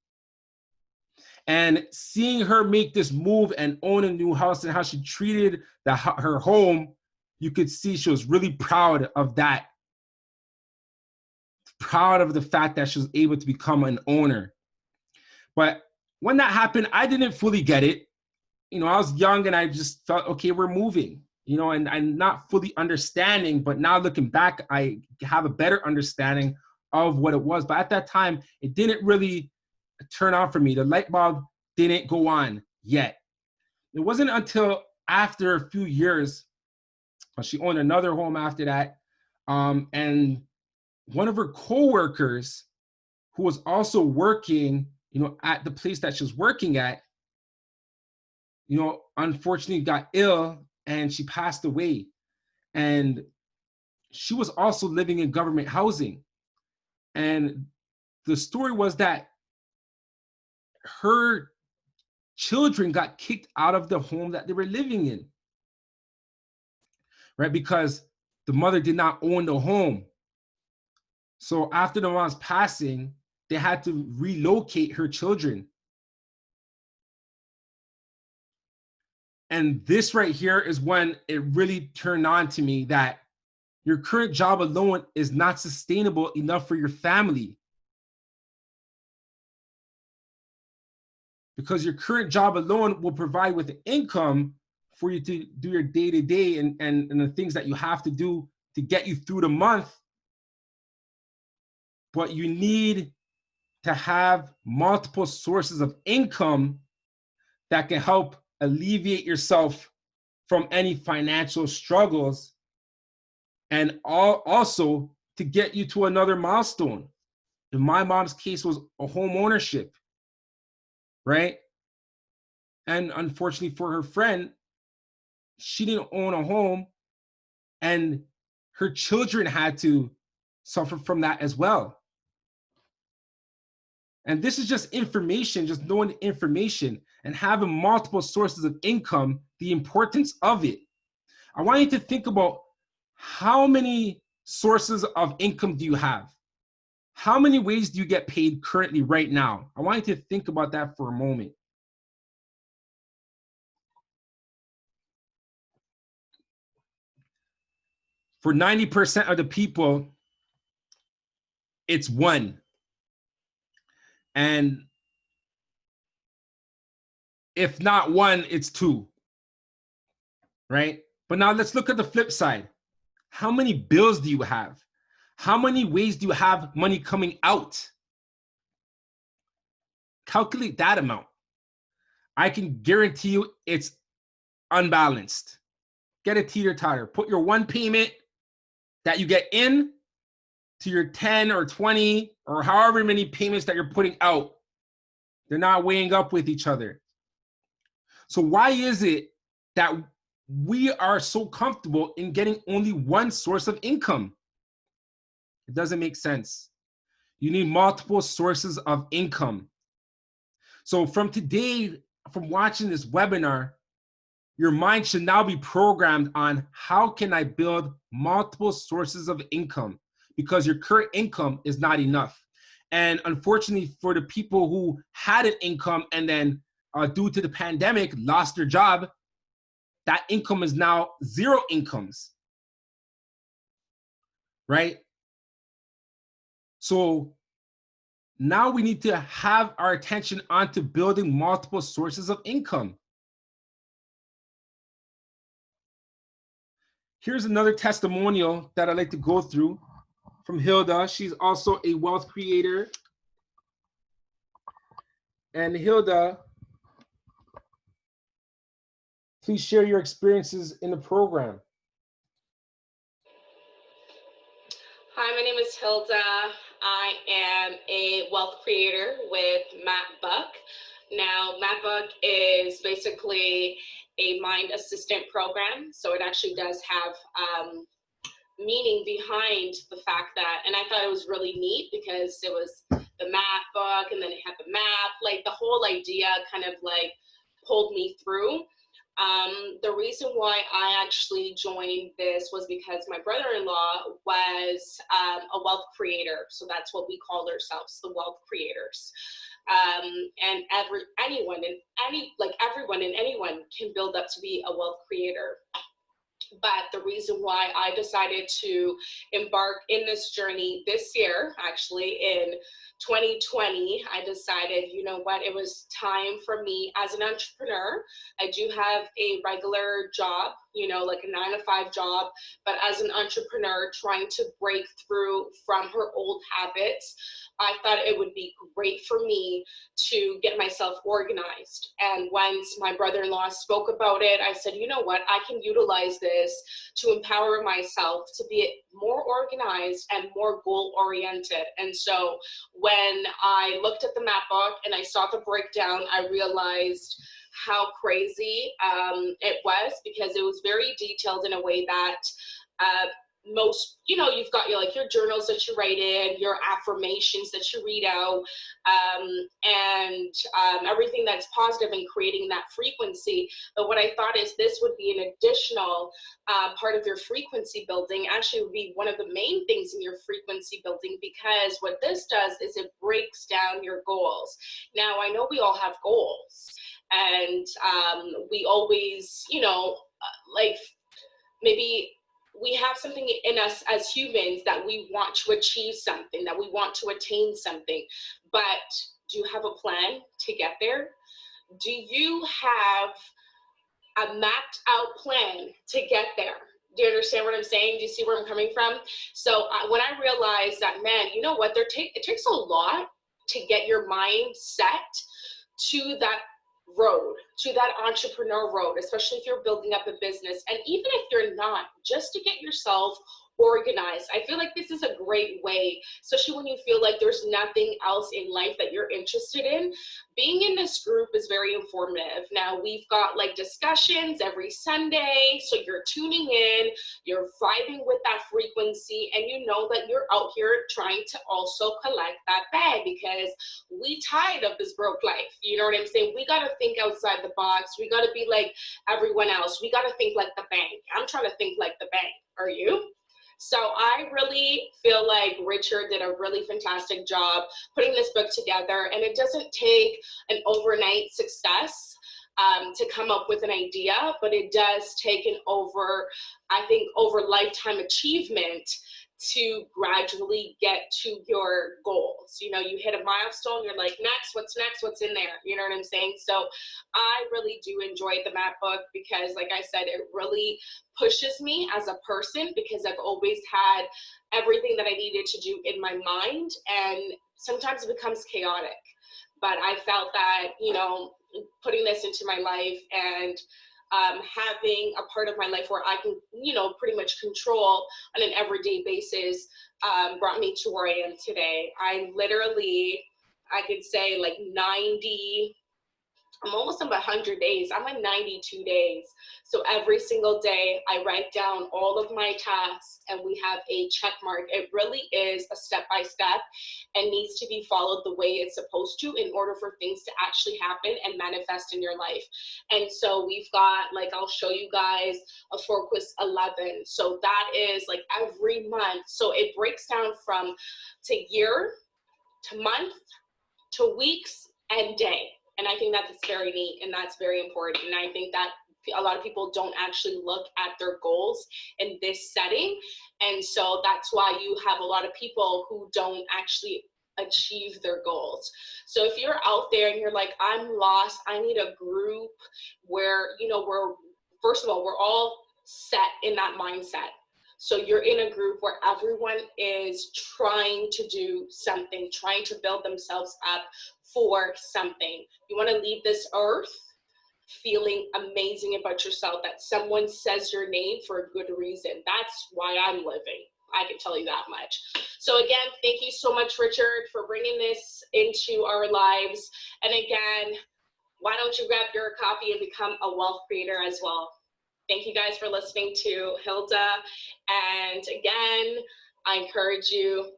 And seeing her make this move and own a new house and how she treated her home, you could see she was really proud of that, proud of the fact that she was able to become an owner. But when that happened, I didn't fully get it. I was young and I just felt, okay, we're moving, and I'm not fully understanding, but now looking back, I have a better understanding of what it was. But at that time, it didn't really turn on for me. The light bulb didn't go on yet. It wasn't until after a few years, she owned another home after that. And one of her coworkers who was also working, at the place that she was working at, unfortunately got ill and she passed away. And she was also living in government housing. And the story was that her children got kicked out of the home that they were living in, right? Because the mother did not own the home. So after the mom's passing, they had to relocate her children. And this right here is when it really turned on to me that your current job alone is not sustainable enough for your family. Because your current job alone will provide with an income for you to do your day-to-day and the things that you have to do to get you through the month. But you need to have multiple sources of income that can help alleviate yourself from any financial struggles, and also to get you to another milestone. In my mom's case was a home ownership, right? And unfortunately for her friend, she didn't own a home, and her children had to suffer from that as well. And this is just information, just knowing the information and having multiple sources of income, the importance of it. I want you to think about how many sources of income do you have? How many ways do you get paid currently right now? I want you to think about that for a moment. For 90% of the people, it's one. And if not one, it's two, right? But now let's look at the flip side. How many bills do you have? How many ways do you have money coming out? Calculate that amount. I can guarantee you it's unbalanced. Get a teeter-totter. Put your one payment that you get in to your 10 or 20 or however many payments that you're putting out. They're not weighing up with each other. So why is it that we are so comfortable in getting only one source of income? It doesn't make sense. You need multiple sources of income. So from today, from watching this webinar, your mind should now be programmed on how can I build multiple sources of income, because your current income is not enough. And unfortunately for the people who had an income and then due to the pandemic lost their job, that income is now zero incomes, right? So now we need to have our attention onto building multiple sources of income. Here's another testimonial that I'd like to go through from Hilda. She's also a wealth creator. And Hilda, please share your experiences in the program. Hi, my name is Hilda. I am a wealth creator with Matt Buck. Now, Matt Buck is basically a mind assistant program. So it actually does have meaning behind the fact that, and I thought it was really neat because it was the Matt Buck and then it had the map, like the whole idea kind of like pulled me through. The reason why I actually joined this was because my brother-in-law was a wealth creator. So that's what we called ourselves, the wealth creators. And everyone and anyone can build up to be a wealth creator. But the reason why I decided to embark in this journey this year, actually in 2020, I decided, you know what, it was time for me as an entrepreneur. I do have a regular job, you know, like a 9-to-5 job, but as an entrepreneur trying to break through from her old habits, I thought it would be great for me to get myself organized. And once my brother-in-law spoke about it, I said, you know what, I can utilize this to empower myself to be more organized and more goal-oriented. And so when I looked at the map book and I saw the breakdown, I realized how crazy it was, because it was very detailed in a way that most, you know, you've got your like your journals that you write in, your affirmations that you read out, and everything that's positive and creating that frequency. But what I thought is this would be an additional part of your frequency building. Actually, would be one of the main things in your frequency building, because what this does is it breaks down your goals. Now, I know we all have goals, and we always, you know, like maybe we have something in us as humans that we want to achieve something, that we want to attain something, but do you have a plan to get there? Do you have a mapped out plan to get there? Do you understand what I'm saying? Do you see where I'm coming from? So when I realized that, man, you know what, it takes a lot to get your mind set to that road, to that entrepreneur road, especially if you're building up a business. And even if you're not, just to get yourself organized. I feel like this is a great way, especially when you feel like there's nothing else in life that you're interested in. Being in this group is very informative. Now, we've got like discussions every Sunday, so you're tuning in, you're vibing with that frequency, and you know that you're out here trying to also collect that bag, because we tired of this broke life. You know what I'm saying? We got to think outside the box. We got to be like everyone else. We got to think like the bank. I'm trying to think like the bank. Are you? So I really feel like Richard did a really fantastic job putting this book together, and it doesn't take an overnight success to come up with an idea, but it does take I think, over lifetime achievement to gradually get to your goals. You know, you hit a milestone, you're like, next, what's in there? You know what I'm saying? So I really do enjoy the map book, because like I said, it really pushes me as a person, because I've always had everything that I needed to do in my mind, and sometimes it becomes chaotic. But I felt that, you know, putting this into my life and having a part of my life where I can, you know, pretty much control on an everyday basis brought me to where I am today. I literally, I could say like 90, I'm almost on 100 days. I'm at 92 days. So every single day I write down all of my tasks and we have a check mark. It really is a step-by-step and needs to be followed the way it's supposed to in order for things to actually happen and manifest in your life. And so we've got, like, I'll show you guys a Focus 11. So that is like every month. So it breaks down from to year to month to weeks and day. And I think that's very neat and that's very important. And I think that a lot of people don't actually look at their goals in this setting. And so that's why you have a lot of people who don't actually achieve their goals. So if you're out there and you're like, I'm lost, I need a group where, you know, first of all, we're all set in that mindset. So you're in a group where everyone is trying to do something, trying to build themselves up for something. You want to leave this earth feeling amazing about yourself, that someone says your name for a good reason. That's why I'm living. I can tell you that much. So again, thank you so much, Richard, for bringing this into our lives. And again, why don't you grab your copy and become a wealth creator as well? Thank you guys for listening to Hilda. And again, I encourage you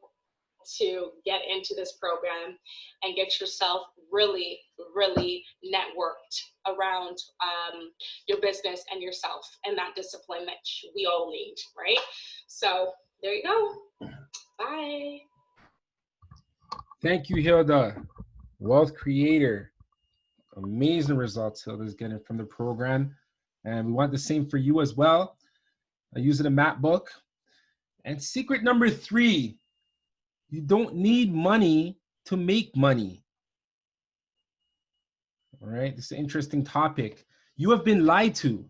to get into this program and get yourself really, really networked around your business and yourself and that discipline that we all need, right? So there you go. Bye. Thank you, Hilda. Wealth creator. Amazing results Hilda's getting from the program. And we want the same for you as well. I use it a map book. And secret number 3, you don't need money to make money. All right, this is an interesting topic. You have been lied to.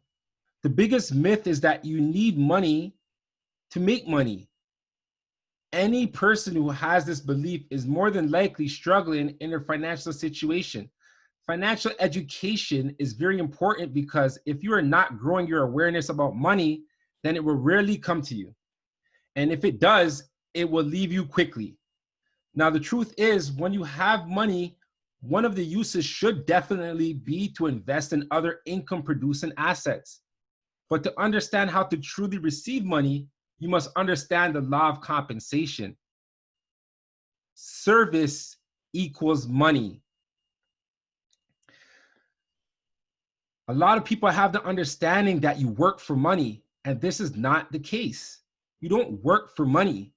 The biggest myth is that you need money to make money. Any person who has this belief is more than likely struggling in their financial situation. Financial education is very important because if you are not growing your awareness about money, then it will rarely come to you. And if it does, it will leave you quickly. Now, the truth is, when you have money, one of the uses should definitely be to invest in other income-producing assets. But to understand how to truly receive money, you must understand the law of compensation. Service equals money. A lot of people have the understanding that you work for money, and this is not the case. You don't work for money.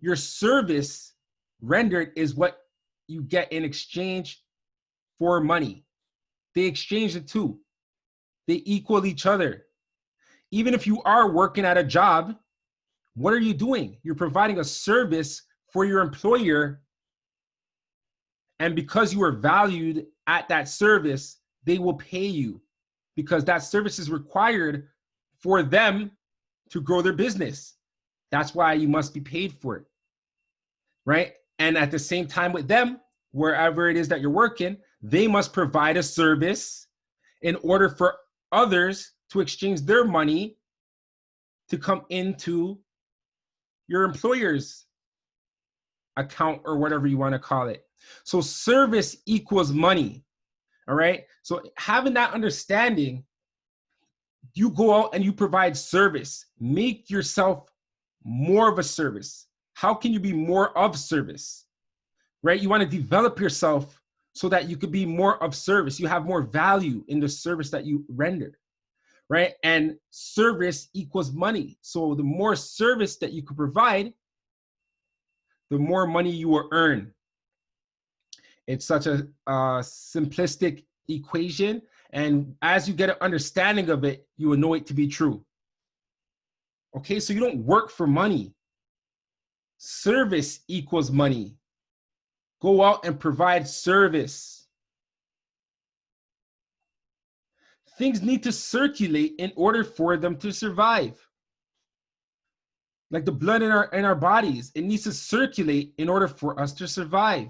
Your service rendered is what you get in exchange for money. They exchange the two. They equal each other. Even if you are working at a job, what are you doing? You're providing a service for your employer. And because you are valued at that service, they will pay you because that service is required for them to grow their business. That's why you must be paid for it, right? And at the same time with them, wherever it is that you're working, they must provide a service in order for others to exchange their money to come into your employer's account or whatever you want to call it. So service equals money, all right? So having that understanding, you go out and you provide service. Make yourself more of a service. How can you be more of service, right? You want to develop yourself so that you could be more of service. You have more value in the service that you render, right? And service equals money. So the more service that you could provide, the more money you will earn. It's such a simplistic equation. And as you get an understanding of it, you will know it to be true. Okay, so you don't work for money. Service equals money. Go out and provide service. Things need to circulate in order for them to survive. Like the blood in our bodies, it needs to circulate in order for us to survive.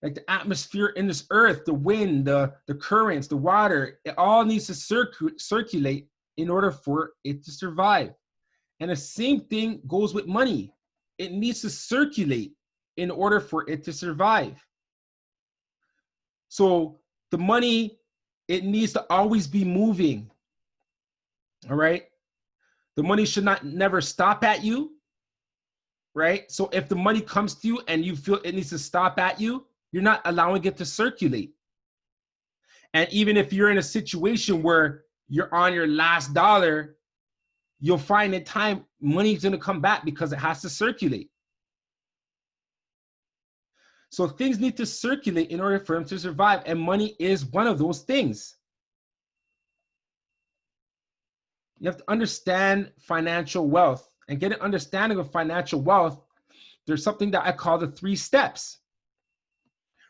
Like the atmosphere in this earth, the wind, the currents, the water, it all needs to circulate in order for it to survive. And the same thing goes with money. It needs to circulate in order for it to survive. So the money, it needs to always be moving. All right. The money should never stop at you. Right. So if the money comes to you and you feel it needs to stop at you, you're not allowing it to circulate. And even if you're in a situation where you're on your last dollar, you'll find in time money's going to come back because it has to circulate. So things need to circulate in order for them to survive, and money is one of those things. You have to understand financial wealth and get an understanding of financial wealth. There's something that I call the 3 steps,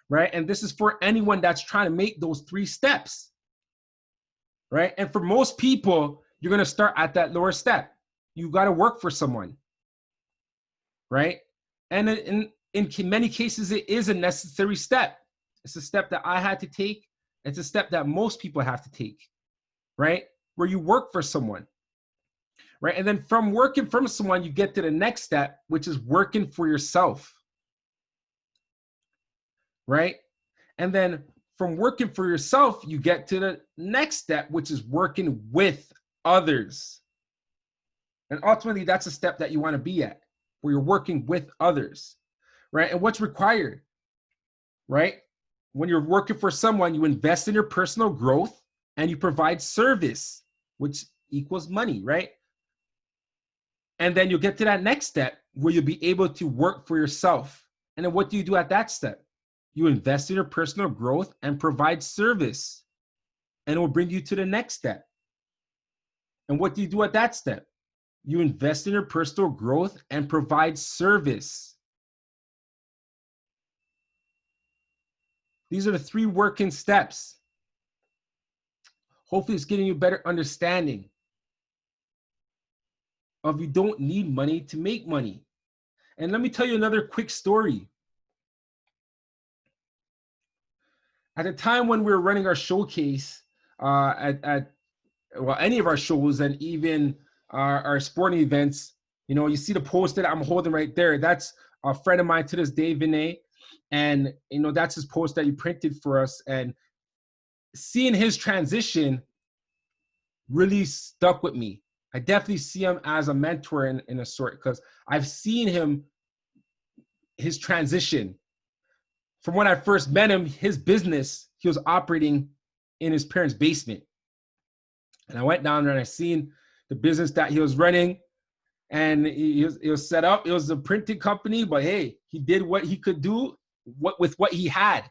right? And this is for anyone that's trying to make those 3 steps, right? And for most people, you're going to start at that lower step. You got to work for someone, right? And in many cases, it is a necessary step. It's a step that I had to take. It's a step that most people have to take, right? Where you work for someone, right? And then from working for someone, you get to the next step, which is working for yourself, right? And then from working for yourself, you get to the next step, which is working with others. And ultimately, that's a step that you want to be at, where you're working with others, right? And what's required, right? When you're working for someone, you invest in your personal growth and you provide service, which equals money, right? And then you'll get to that next step where you'll be able to work for yourself. And then what do you do at that step? You invest in your personal growth and provide service, and it will bring you to the next step. And what do you do at that step? You invest in your personal growth and provide service. These are the 3 working steps. Hopefully, it's giving you a better understanding of you don't need money to make money. And let me tell you another quick story. At the time when we were running our showcase at any of our shows, and even our sporting events, you see the poster that I'm holding right there. That's a friend of mine to this day, Vinay. And, that's his post that he printed for us. And seeing his transition really stuck with me. I definitely see him as a mentor in a sort, because I've seen his transition. From when I first met him, his business, he was operating in his parents' basement. And I went down there and I seen the business that he was running, and he was set up. It was a printing company, but hey, he did what he could do with what he had,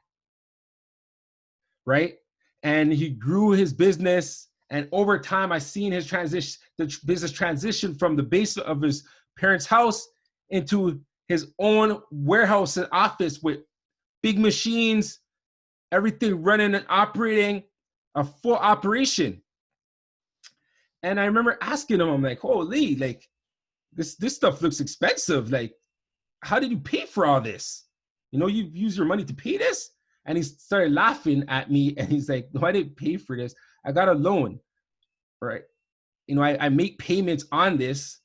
right? And he grew his business. And over time, I seen his transition, the business transition from the basement of his parents' house into his own warehouse and office with big machines, everything running and operating, a full operation. And I remember asking him, I'm like, holy, like this stuff looks expensive. Like, how did you pay for all this? You've used your money to pay this? And he started laughing at me, and he's like, no, I didn't pay for this. I got a loan, right? I make payments on this,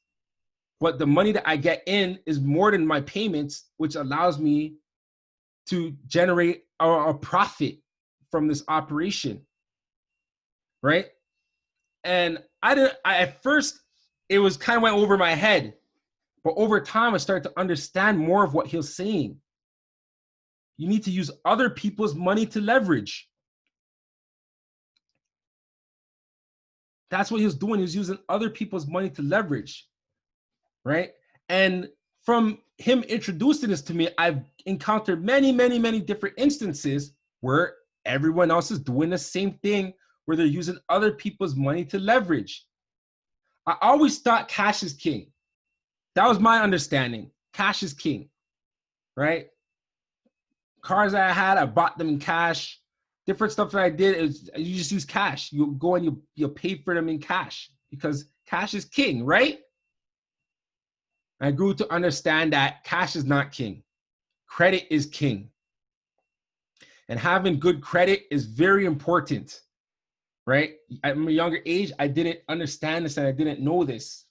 but the money that I get in is more than my payments, which allows me to generate a profit from this operation, right? And at first, it was kind of went over my head, but over time, I started to understand more of what he was saying. You need to use other people's money to leverage. That's what he was doing. He was using other people's money to leverage, right? And from him introducing this to me, I've encountered many, many, many different instances where everyone else is doing the same thing, where they're using other people's money to leverage. I always thought cash is king. That was my understanding. Cash is king, right? Cars that I had, I bought them in cash. Different stuff that I did is you just use cash. You go and you pay for them in cash, because cash is king, right? I grew to understand that cash is not king. Credit is king. And having good credit is very important, right? At my younger age, I didn't understand this and I didn't know this,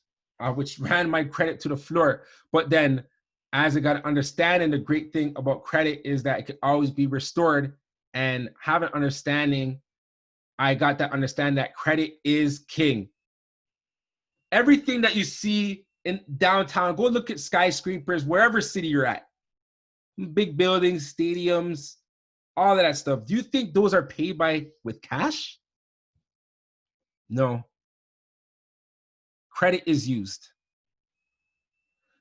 which ran my credit to the floor. But then as I got to understand, and the great thing about credit is that it can always be restored, and have an understanding, I got to understand that credit is king. Everything that you see in downtown, go look at skyscrapers, wherever city you're at, big buildings, stadiums, all of that stuff. Do you think those are paid with cash? No. Credit is used.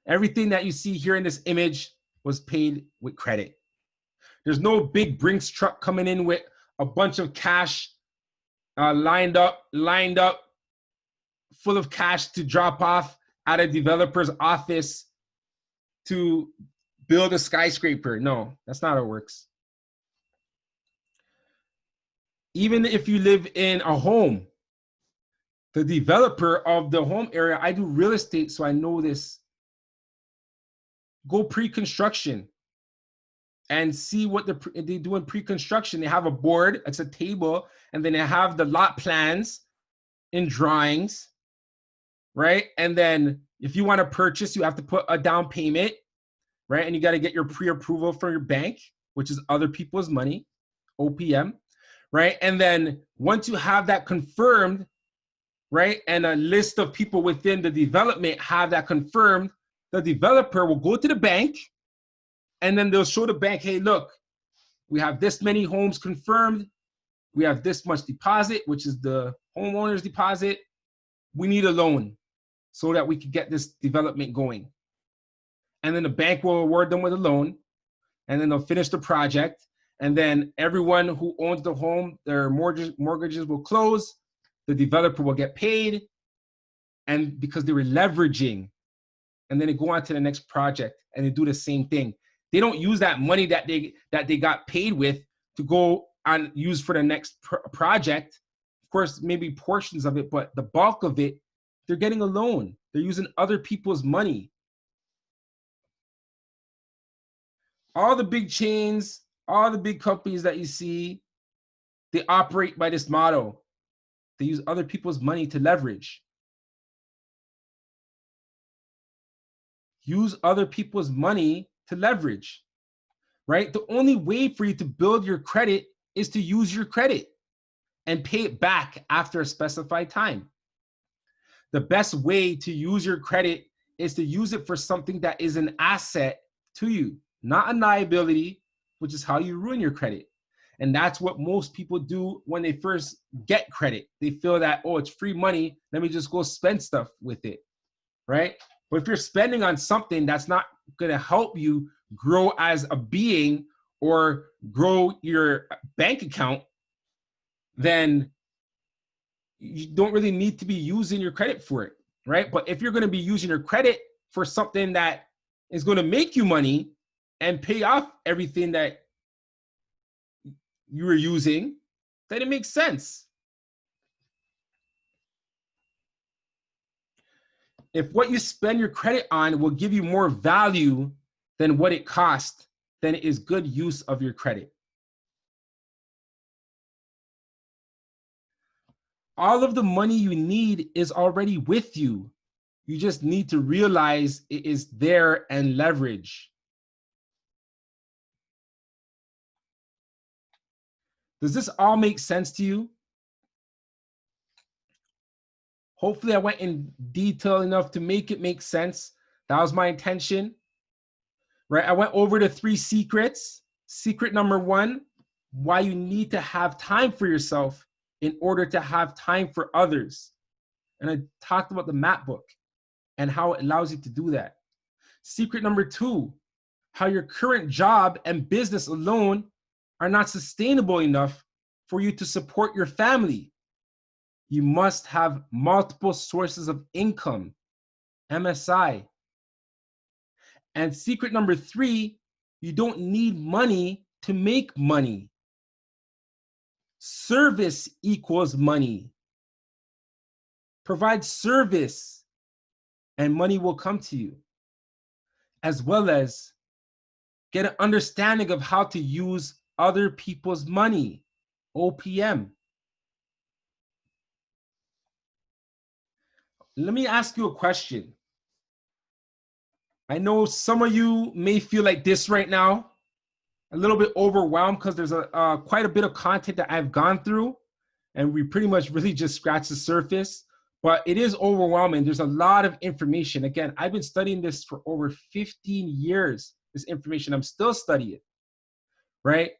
Everything that you see here in this image was paid with credit. There's no big Brinks truck coming in with a bunch of cash lined up, full of cash to drop off at a developer's office to build a skyscraper. No, that's not how it works. Even if you live in a home, the developer of the home area, I do real estate, so I know this. Go pre-construction and see what they do in pre-construction. They have a board, it's a table, and then they have the lot plans in drawings, right? And then if you want to purchase, you have to put a down payment, right? And you got to get your pre-approval from your bank, which is other people's money, OPM, right? And then once you have that confirmed, right, and a list of people within the development have that confirmed, the developer will go to the bank and then they'll show the bank, hey, look, we have this many homes confirmed. We have this much deposit, which is the homeowner's deposit. We need a loan so that we can get this development going. And then the bank will award them with a loan, and then they'll finish the project. And then everyone who owns the home, their mortgages will close. The developer will get paid, and because they were leveraging, and then they go on to the next project and they do the same thing. They don't use that money that they got paid with to go and use for the next project. Of course, maybe portions of it, but the bulk of it, they're getting a loan. They're using other people's money. All the big chains, all the big companies that you see, they operate by this motto. They use other people's money to leverage. Use other people's money to leverage, right? The only way for you to build your credit is to use your credit and pay it back after a specified time. The best way to use your credit is to use it for something that is an asset to you, not a liability, which is how you ruin your credit. And that's what most people do when they first get credit. They feel that, oh, it's free money, let me just go spend stuff with it, right? But if you're spending on something that's not going to help you grow as a being or grow your bank account, then you don't really need to be using your credit for it, right? But if you're going to be using your credit for something that is going to make you money and pay off everything that you were using, then it makes sense. If what you spend your credit on will give you more value than what it costs, then it is good use of your credit. All of the money you need is already with you. You just need to realize it is there and leverage. Does this all make sense to you? Hopefully I went in detail enough to make it make sense. That was my intention, right? I went over the 3 secrets. Secret number 1, why you need to have time for yourself in order to have time for others. And I talked about the map book and how it allows you to do that. Secret number 2, how your current job and business alone are not sustainable enough for you to support your family. You must have multiple sources of income, MSI. And secret number 3, you don't need money to make money. Service equals money. Provide service and money will come to you, as well as get an understanding of how to use other people's money, OPM. Let me ask you a question. I know some of you may feel like this right now, a little bit overwhelmed because there's quite a bit of content that I've gone through, and we pretty much really just scratched the surface, but it is overwhelming. There's a lot of information. Again, I've been studying this for over 15 years, this information. I'm still studying it, right?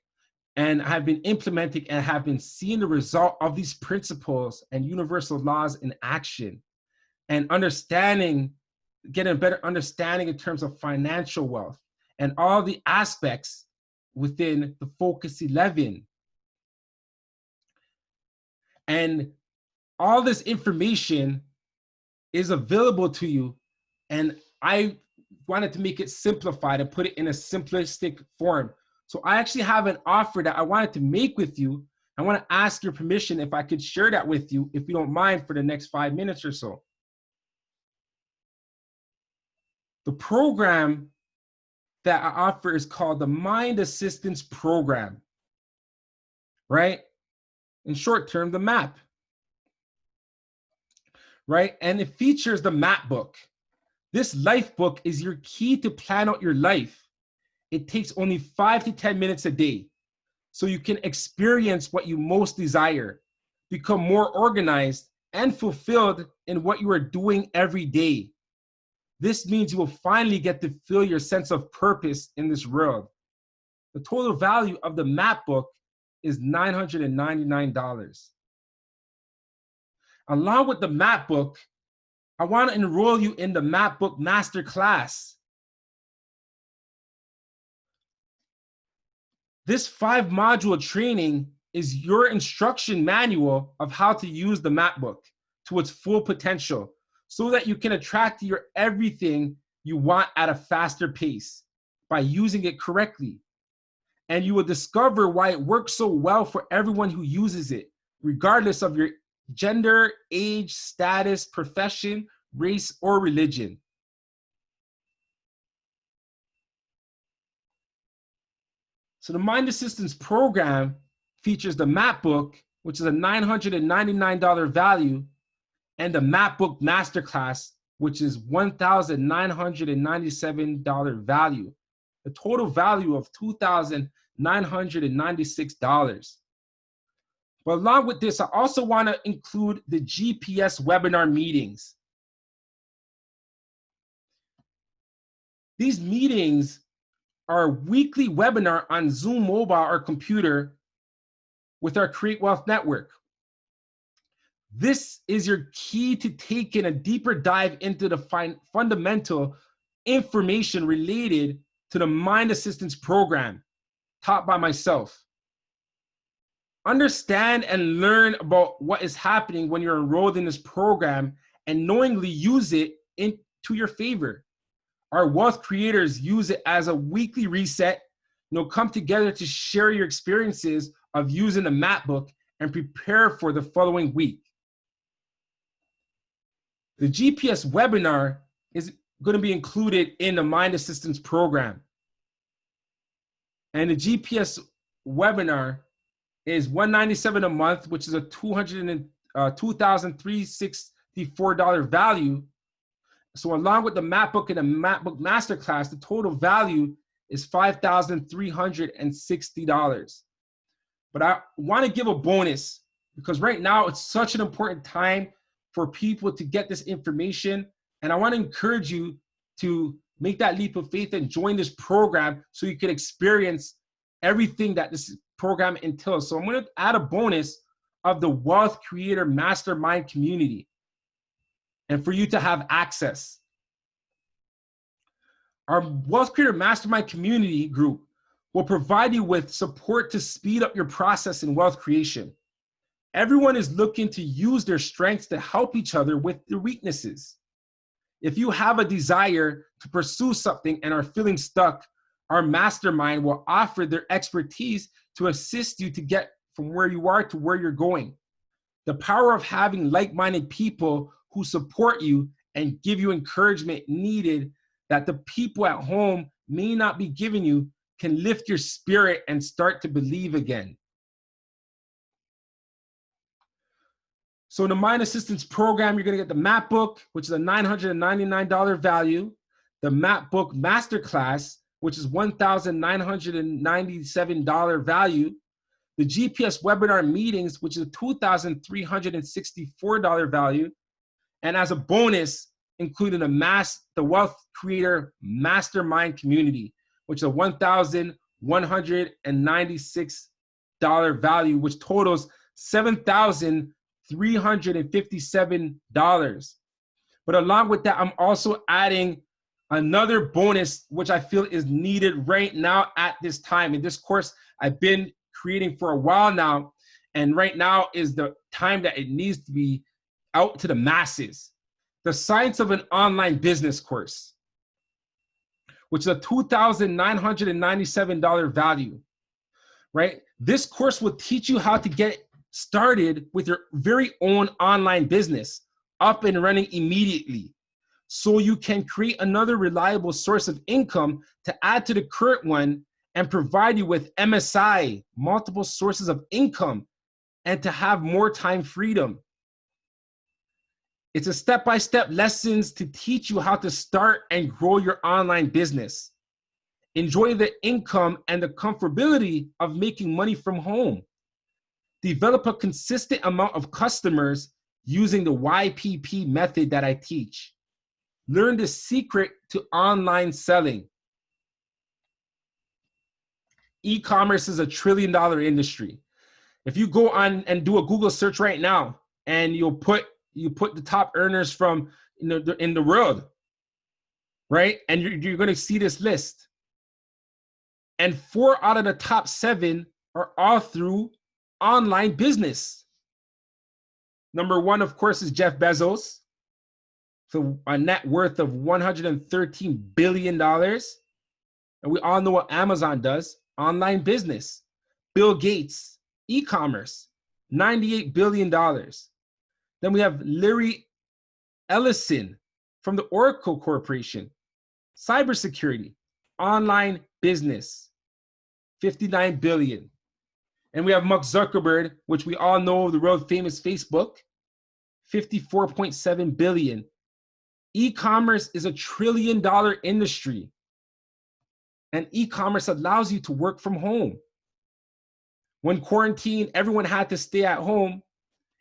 And I've been implementing and have been seeing the result of these principles and universal laws in action, and understanding, getting a better understanding in terms of financial wealth and all the aspects within the Focus 11. And all this information is available to you. And I wanted to make it simplified and put it in a simplistic form. So I actually have an offer that I wanted to make with you. I want to ask your permission if I could share that with you, if you don't mind, for the next 5 minutes or so. The program that I offer is called the Mind Assistance Program, right? In short term, the MAP, right? And it features the MAP book. This life book is your key to plan out your life. It takes only 5 to 10 minutes a day, so you can experience what you most desire, become more organized and fulfilled in what you are doing every day. This means you will finally get to feel your sense of purpose in this world. The total value of the MAP book is $999. Along with the MAP book, I want to enroll you in the MAP book masterclass. This 5-module training is your instruction manual of how to use the MAP book to its full potential so that you can attract your everything you want at a faster pace by using it correctly. And you will discover why it works so well for everyone who uses it, regardless of your gender, age, status, profession, race, or religion. So the Mind Assistance Program features the MAP book, which is a $999 value, and the MAP book Masterclass, which is $1,997 value. The total value of $2,996. But along with this, I also want to include the GPS webinar meetings. These meetings are a weekly webinar on Zoom mobile or computer with our Create Wealth Network. This is your key to taking a deeper dive into the fundamental information related to the Mind Assistance Program taught by myself. Understand and learn about what is happening when you're enrolled in this program and knowingly use it into your favor. Our wealth creators use it as a weekly reset. Come together to share your experiences of using the MAP book and prepare for the following week. The GPS webinar is going to be included in the Mind Assistance Program. And the GPS webinar is $197 a month, which is a $2,364 value. So along with the MAP book and the MAP book Masterclass, the total value is $5,360. But I want to give a bonus because right now it's such an important time for people to get this information. And I want to encourage you to make that leap of faith and join this program so you can experience everything that this program entails. So I'm going to add a bonus of the Wealth Creator Mastermind community and for you to have access. Our Wealth Creator Mastermind community group will provide you with support to speed up your process in wealth creation. Everyone is looking to use their strengths to help each other with their weaknesses. If you have a desire to pursue something and are feeling stuck, our mastermind will offer their expertise to assist you to get from where you are to where you're going. The power of having like-minded people who support you and give you encouragement needed that the people at home may not be giving you can lift your spirit and start to believe again. So in the Mind Assistance Program, you're going to get the MAP book, which is a $999 value, the MAP book Masterclass, which is $1,997 value, the GPS webinar meetings, which is a $2,364 value, and as a bonus, including the Wealth Creator Mastermind community, which is a $1,196 value, which totals $7,357. But along with that, I'm also adding Another bonus, which I feel is needed right now at this time. And this course I've been creating for a while now. And right now is the time that it needs to be out to the masses. The Science of an Online Business course, which is a $2,997 value, right? This course will teach you how to get started with your very own online business up and running immediately, so you can create another reliable source of income to add to the current one and provide you with MSI, multiple sources of income, and to have more time freedom. It's a step-by-step lessons to teach you how to start and grow your online business. Enjoy the income and the comfortability of making money from home. Develop a consistent amount of customers using the YPP method that I teach. Learn the secret to online selling. E-commerce is a $1 trillion industry. If you go on and do a Google search right now, and you put the top earners from in the world, right? And you're going to see this list. And 4 out of the top 7 are all through online business. Number 1, of course, is Jeff Bezos, so a net worth of $113 billion. And we all know what Amazon does, online business. Bill Gates, e-commerce, $98 billion. Then we have Larry Ellison from the Oracle Corporation, cybersecurity, online business, $59 billion. And we have Mark Zuckerberg, which we all know, the world famous Facebook, $54.7 billion. E-commerce is a $1 trillion industry. And e-commerce allows you to work from home. When quarantine, everyone had to stay at home.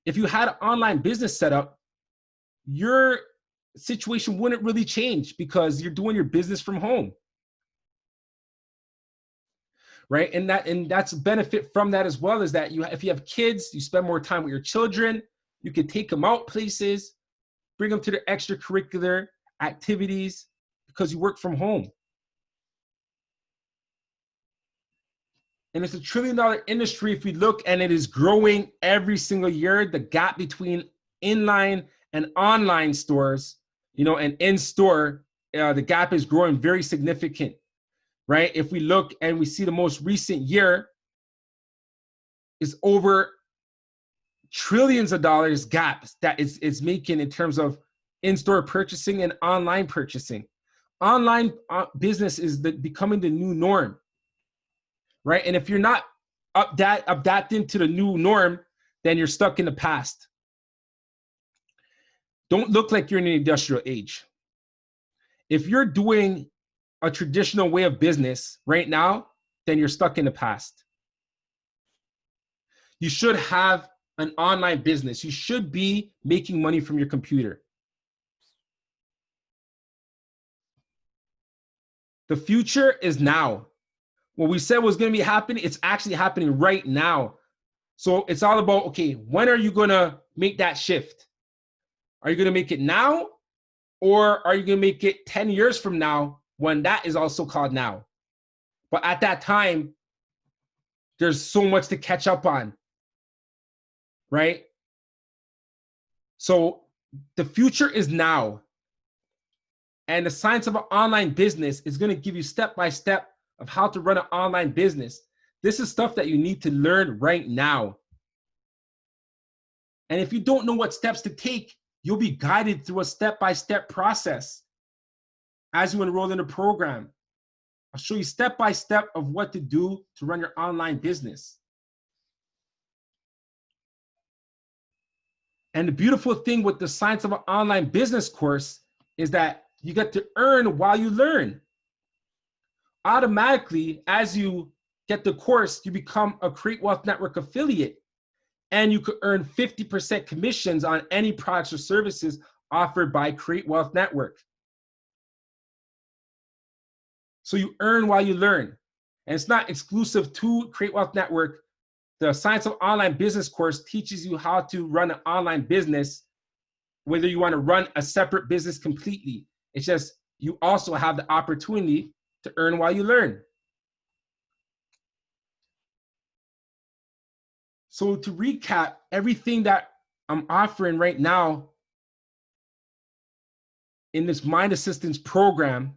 If you had an online business set up, your situation wouldn't really change because you're doing your business from home. Right? And that's a benefit from that as well, is that if you have kids, you spend more time with your children, you can take them out places, bring them to their extracurricular activities because you work from home. And it's a $1 trillion industry if we look, and it is growing every single year. The gap between inline and online stores, and in-store, the gap is growing very significant, right? If we look and we see the most recent year is over trillions of dollars gaps that it's making in terms of in-store purchasing and online purchasing. Online business is becoming the new norm, right? And if you're not adapting to the new norm, then you're stuck in the past. Don't look like you're in the industrial age. If you're doing a traditional way of business right now, then you're stuck in the past. You should have an online business. You should be making money from your computer. The future is now. What we said was going to be happening, it's actually happening right now. So it's all about, okay, when are you going to make that shift? Are you going to make it now? Or are you going to make it 10 years from now, when that is also called now? But at that time, there's so much to catch up on, right? So the future is now. And the Science of an Online Business is going to give you step-by-step of how to run an online business. This is stuff that you need to learn right now. And if you don't know what steps to take, you'll be guided through a step-by-step process as you enroll in the program. I'll show you step-by-step of what to do to run your online business. And the beautiful thing with the Science of an Online Business course is that you get to earn while you learn. Automatically, as you get the course, you become a Create Wealth Network affiliate, and you could earn 50% commissions on any products or services offered by Create Wealth Network. So you earn while you learn. And it's not exclusive to Create Wealth Network. The Science of Online Business course teaches you how to run an online business, whether you want to run a separate business completely. It's just you also have the opportunity to earn while you learn. So to recap, everything that I'm offering right now in this Mind Assistance program,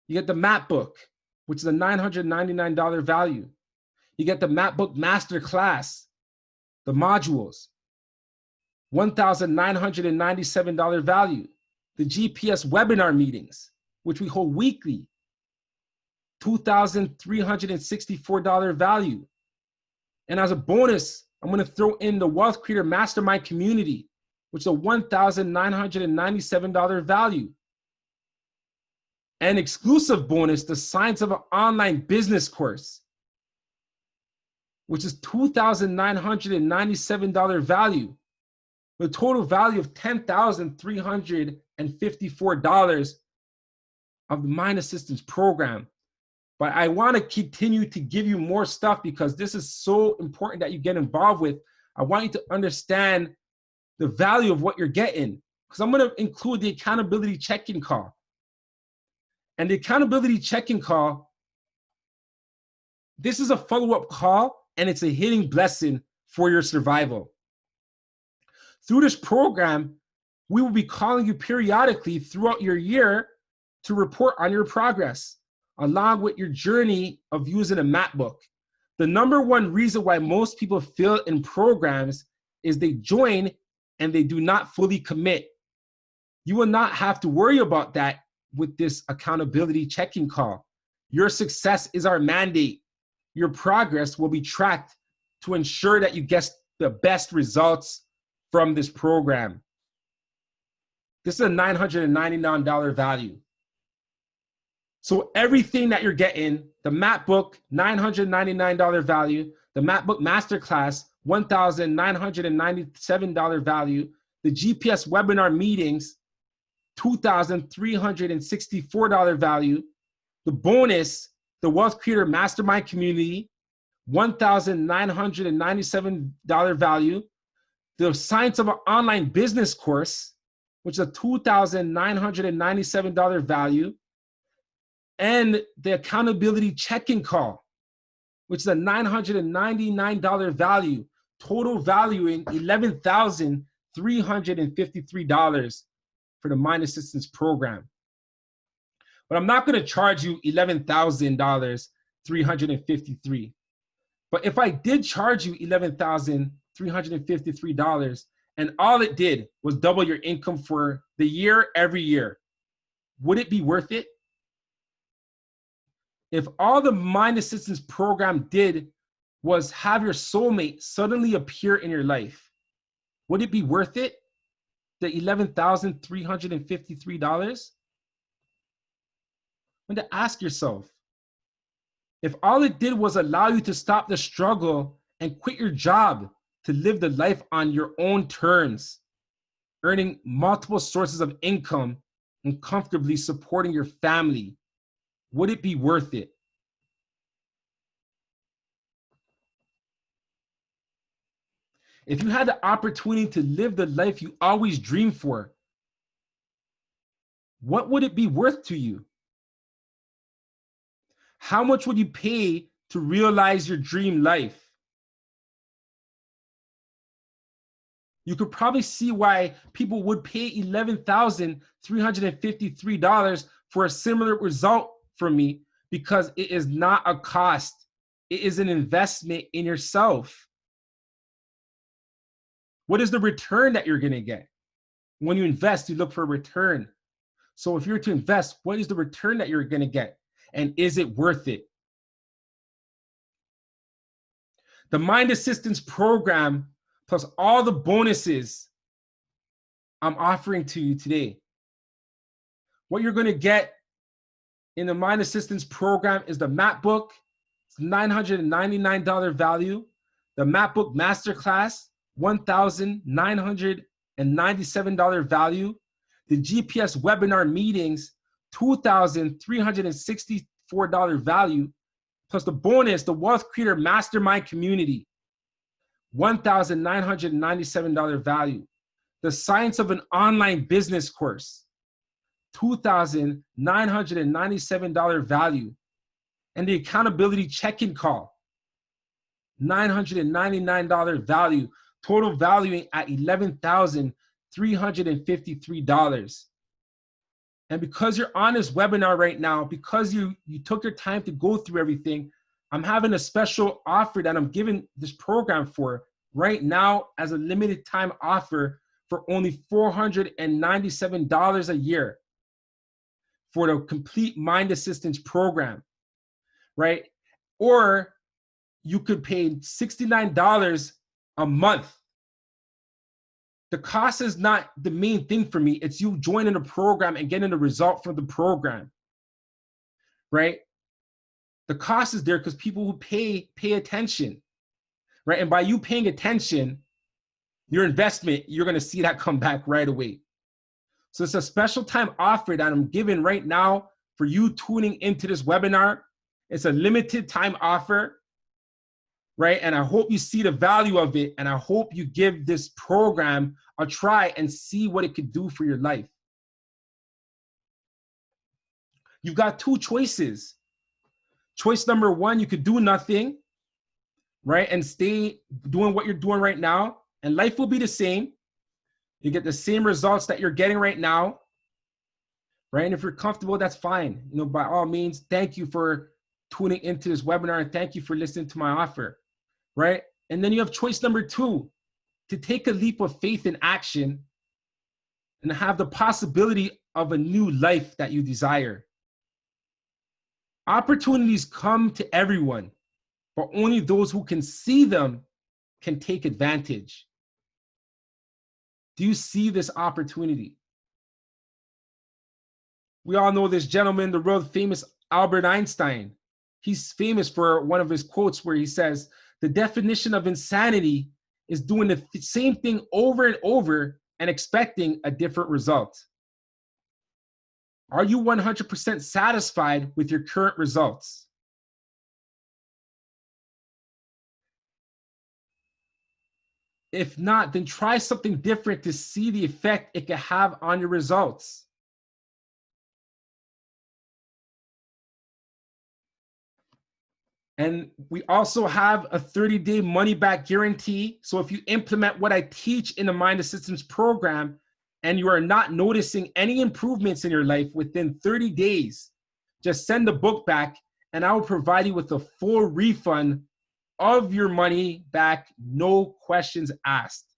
you get the map book, which is a $999 value. You get the map book master class, the modules, $1,997 value. The GPS webinar meetings, which we hold weekly, $2,364 value. And as a bonus, I'm going to throw in the Wealth Creator Mastermind community, which is a $1,997 value. And exclusive bonus, the Science of an Online Business course, which is $2,997 value, with a total value of $10,354 of the Mind Assistance program. But I want to continue to give you more stuff because this is so important that you get involved with. I want you to understand the value of what you're getting, because I'm going to include the accountability check-in call. And the accountability check-in call, this is a follow-up call, and it's a hidden blessing for your survival. Through this program, we will be calling you periodically throughout your year to report on your progress, along with your journey of using a map book. The number one reason why most people fail in programs is they join and they do not fully commit. You will not have to worry about that with this accountability check-in call. Your success is our mandate. Your progress will be tracked to ensure that you get the best results from this program. This is a $999 value. So everything that you're getting, the map book, $999 value, the map book masterclass, $1,997 value, the GPS webinar meetings, $2,364 value, the bonus, the Wealth Creator Mastermind community, $1,997 value, the Science of an Online Business course, which is a $2,997 value, and the accountability check-in call, which is a $999 value, total valuing $11,353 for the Mind Assistance program. But I'm not going to charge you $11,353. But if I did charge you $11,353 and all it did was double your income for the year every year, would it be worth it? If all the Mind Assistance program did was have your soulmate suddenly appear in your life, would it be worth it? The $11,353? I want to ask yourself, if all it did was allow you to stop the struggle and quit your job to live the life on your own terms, earning multiple sources of income and comfortably supporting your family, would it be worth it? If you had the opportunity to live the life you always dreamed for, what would it be worth to you? How much would you pay to realize your dream life? You could probably see why people would pay $11,353 for a similar result from me, because it is not a cost. It is an investment in yourself. What is the return that you're going to get? When you invest, you look for a return. So if you're to invest, what is the return that you're going to get? And is it worth it? The Mind Assistance program, plus all the bonuses I'm offering to you today. What you're going to get in the Mind Assistance program is the map book, it's $999 value. The map book masterclass, $1,997 value. The GPS webinar meetings, $2,364 value, plus the bonus, the Wealth Creator Mastermind community, $1,997 value. The Science of an Online Business course, $2,997 value. And the accountability check-in call, $999 value, total valuing at $11,353. And because you're on this webinar right now, because you took your time to go through everything, I'm having a special offer that I'm giving this program for right now as a limited time offer for only $497 a year for the complete mind assistance program, right? Or you could pay $69 a month. The cost is not the main thing for me. It's you joining the program and getting the result from the program, right? The cost is there because people who pay attention, right? And by you paying attention, your investment, you're going to see that come back right away. So it's a special time offer that I'm giving right now for you tuning into this webinar. It's a limited time offer, right? And I hope you see the value of it. And I hope you give this program a try and see what it could do for your life. You've got two choices. Choice number one, you could do nothing, right? And stay doing what you're doing right now. And life will be the same. You get the same results that you're getting right now, right? And if you're comfortable, that's fine. You know, by all means, thank you for tuning into this webinar and thank you for listening to my offer, right? And then you have choice number two, to take a leap of faith in action and have the possibility of a new life that you desire. Opportunities come to everyone, but only those who can see them can take advantage. Do you see this opportunity? We all know this gentleman, the world famous Albert Einstein. He's famous for one of his quotes where he says, "The definition of insanity is doing the same thing over and over and expecting a different result." Are you 100% satisfied with your current results? If not, then try something different to see the effect it can have on your results. And we also have a 30-day money-back guarantee. So if you implement what I teach in the Mind Assistance program and you are not noticing any improvements in your life within 30 days, just send the book back and I will provide you with a full refund of your money back, no questions asked.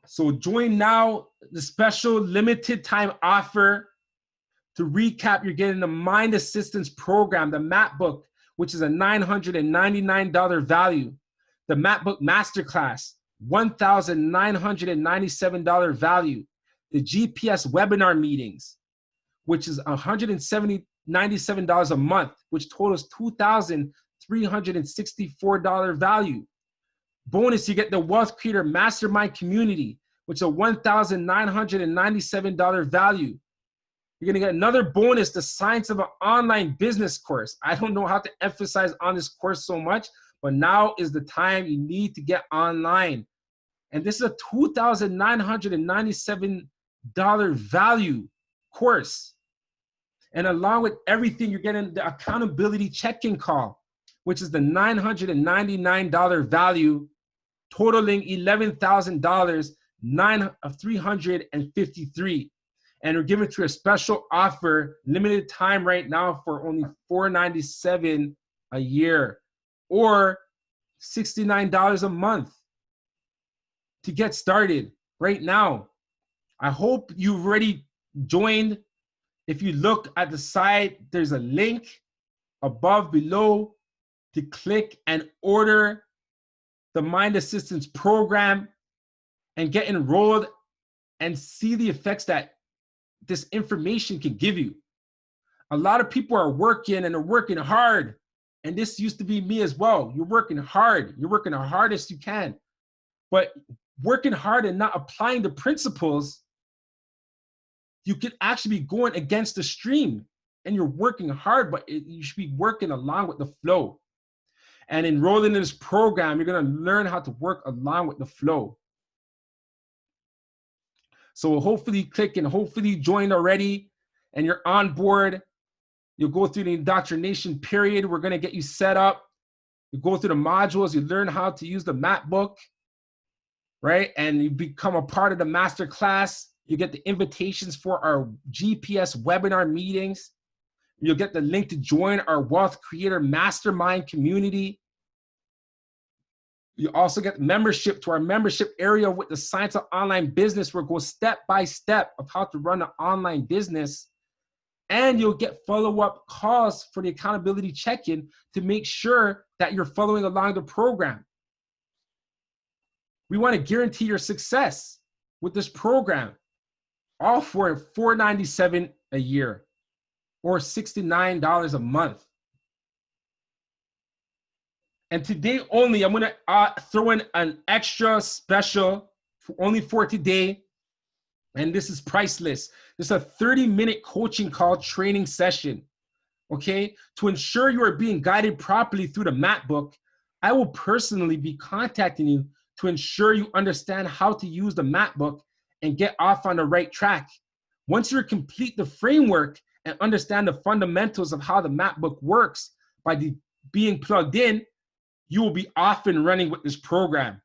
So join now the special limited time offer. To recap, you're getting the Mind Assistance program, the Map Book, which is a $999 value. The Map Book Masterclass, $1,997 value. The GPS webinar meetings, which is $197 a month, which totals $2,364 value. Bonus, you get the Wealth Creator Mastermind Community, which is a $1,997 value. You're going to get another bonus, the Science of an Online Business course. I don't know how to emphasize on this course so much, but now is the time you need to get online. And this is a $2,997 value course. And along with everything, you're getting the accountability check-in call, which is the $999 value, totaling $11,353. And we're giving it to a special offer, limited time right now for only $497 a year or $69 a month to get started right now. I hope you've already joined. If you look at the side, there's a link above below to click and order the Mind Assistance program and get enrolled and see the effects that this information can give you. A lot of people are working and they're working hard. And this used to be me as well. You're working hard. You're working the hardest you can. But working hard and not applying the principles, you could actually be going against the stream. And you're working hard, but you should be working along with the flow. And enrolling in this program, you're going to learn how to work along with the flow. So hopefully you click and hopefully you joined already and you're on board. You'll go through the indoctrination period. We're going to get you set up. You go through the modules. You learn how to use the map book, right? And you become a part of the master class. You get the invitations for our GPS webinar meetings. You'll get the link to join our Wealth Creator Mastermind community. You also get membership to our membership area with the Science of Online Business, where it goes step by step of how to run an online business. And you'll get follow-up calls for the accountability check-in to make sure that you're following along the program. We want to guarantee your success with this program, all for $497 a year or $69 a month. And today only, I'm going to throw in an extra special only for today. And this is priceless. This is a 30-minute coaching call training session, okay? To ensure you are being guided properly through the map book, I will personally be contacting you to ensure you understand how to use the map book and get off on the right track. Once you complete the framework and understand the fundamentals of how the map book works by being plugged in, you will be off and running with this program.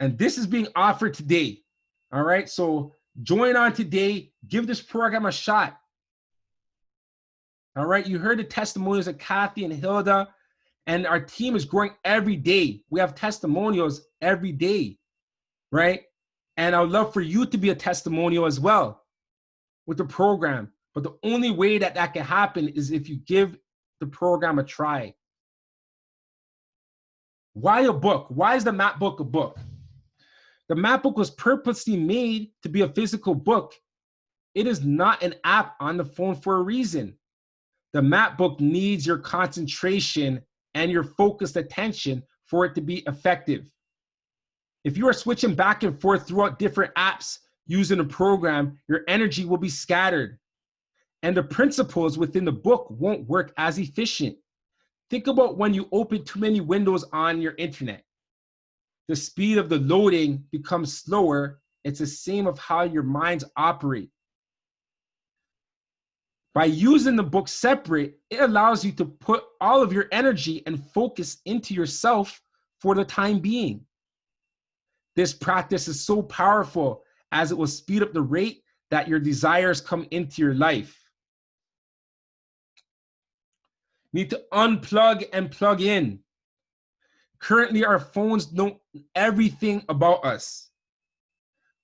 And this is being offered today. All right, so join on today. Give this program a shot. All right, you heard the testimonials of Kathy and Hilda, and our team is growing every day. We have testimonials every day, right? And I would love for you to be a testimonial as well with the program. But the only way that that can happen is if you give the program a try. Why a book? Why is the map book a book? The map book was purposely made to be a physical book. It is not an app on the phone for a reason. The map book needs your concentration and your focused attention for it to be effective. If you are switching back and forth throughout different apps using a program, your energy will be scattered. And the principles within the book won't work as efficient. Think about when you open too many windows on your internet. The speed of the loading becomes slower. It's the same of how your minds operate. By using the book separate, it allows you to put all of your energy and focus into yourself for the time being. This practice is so powerful as it will speed up the rate that your desires come into your life. You need to unplug and plug in. Currently, our phones know everything about us.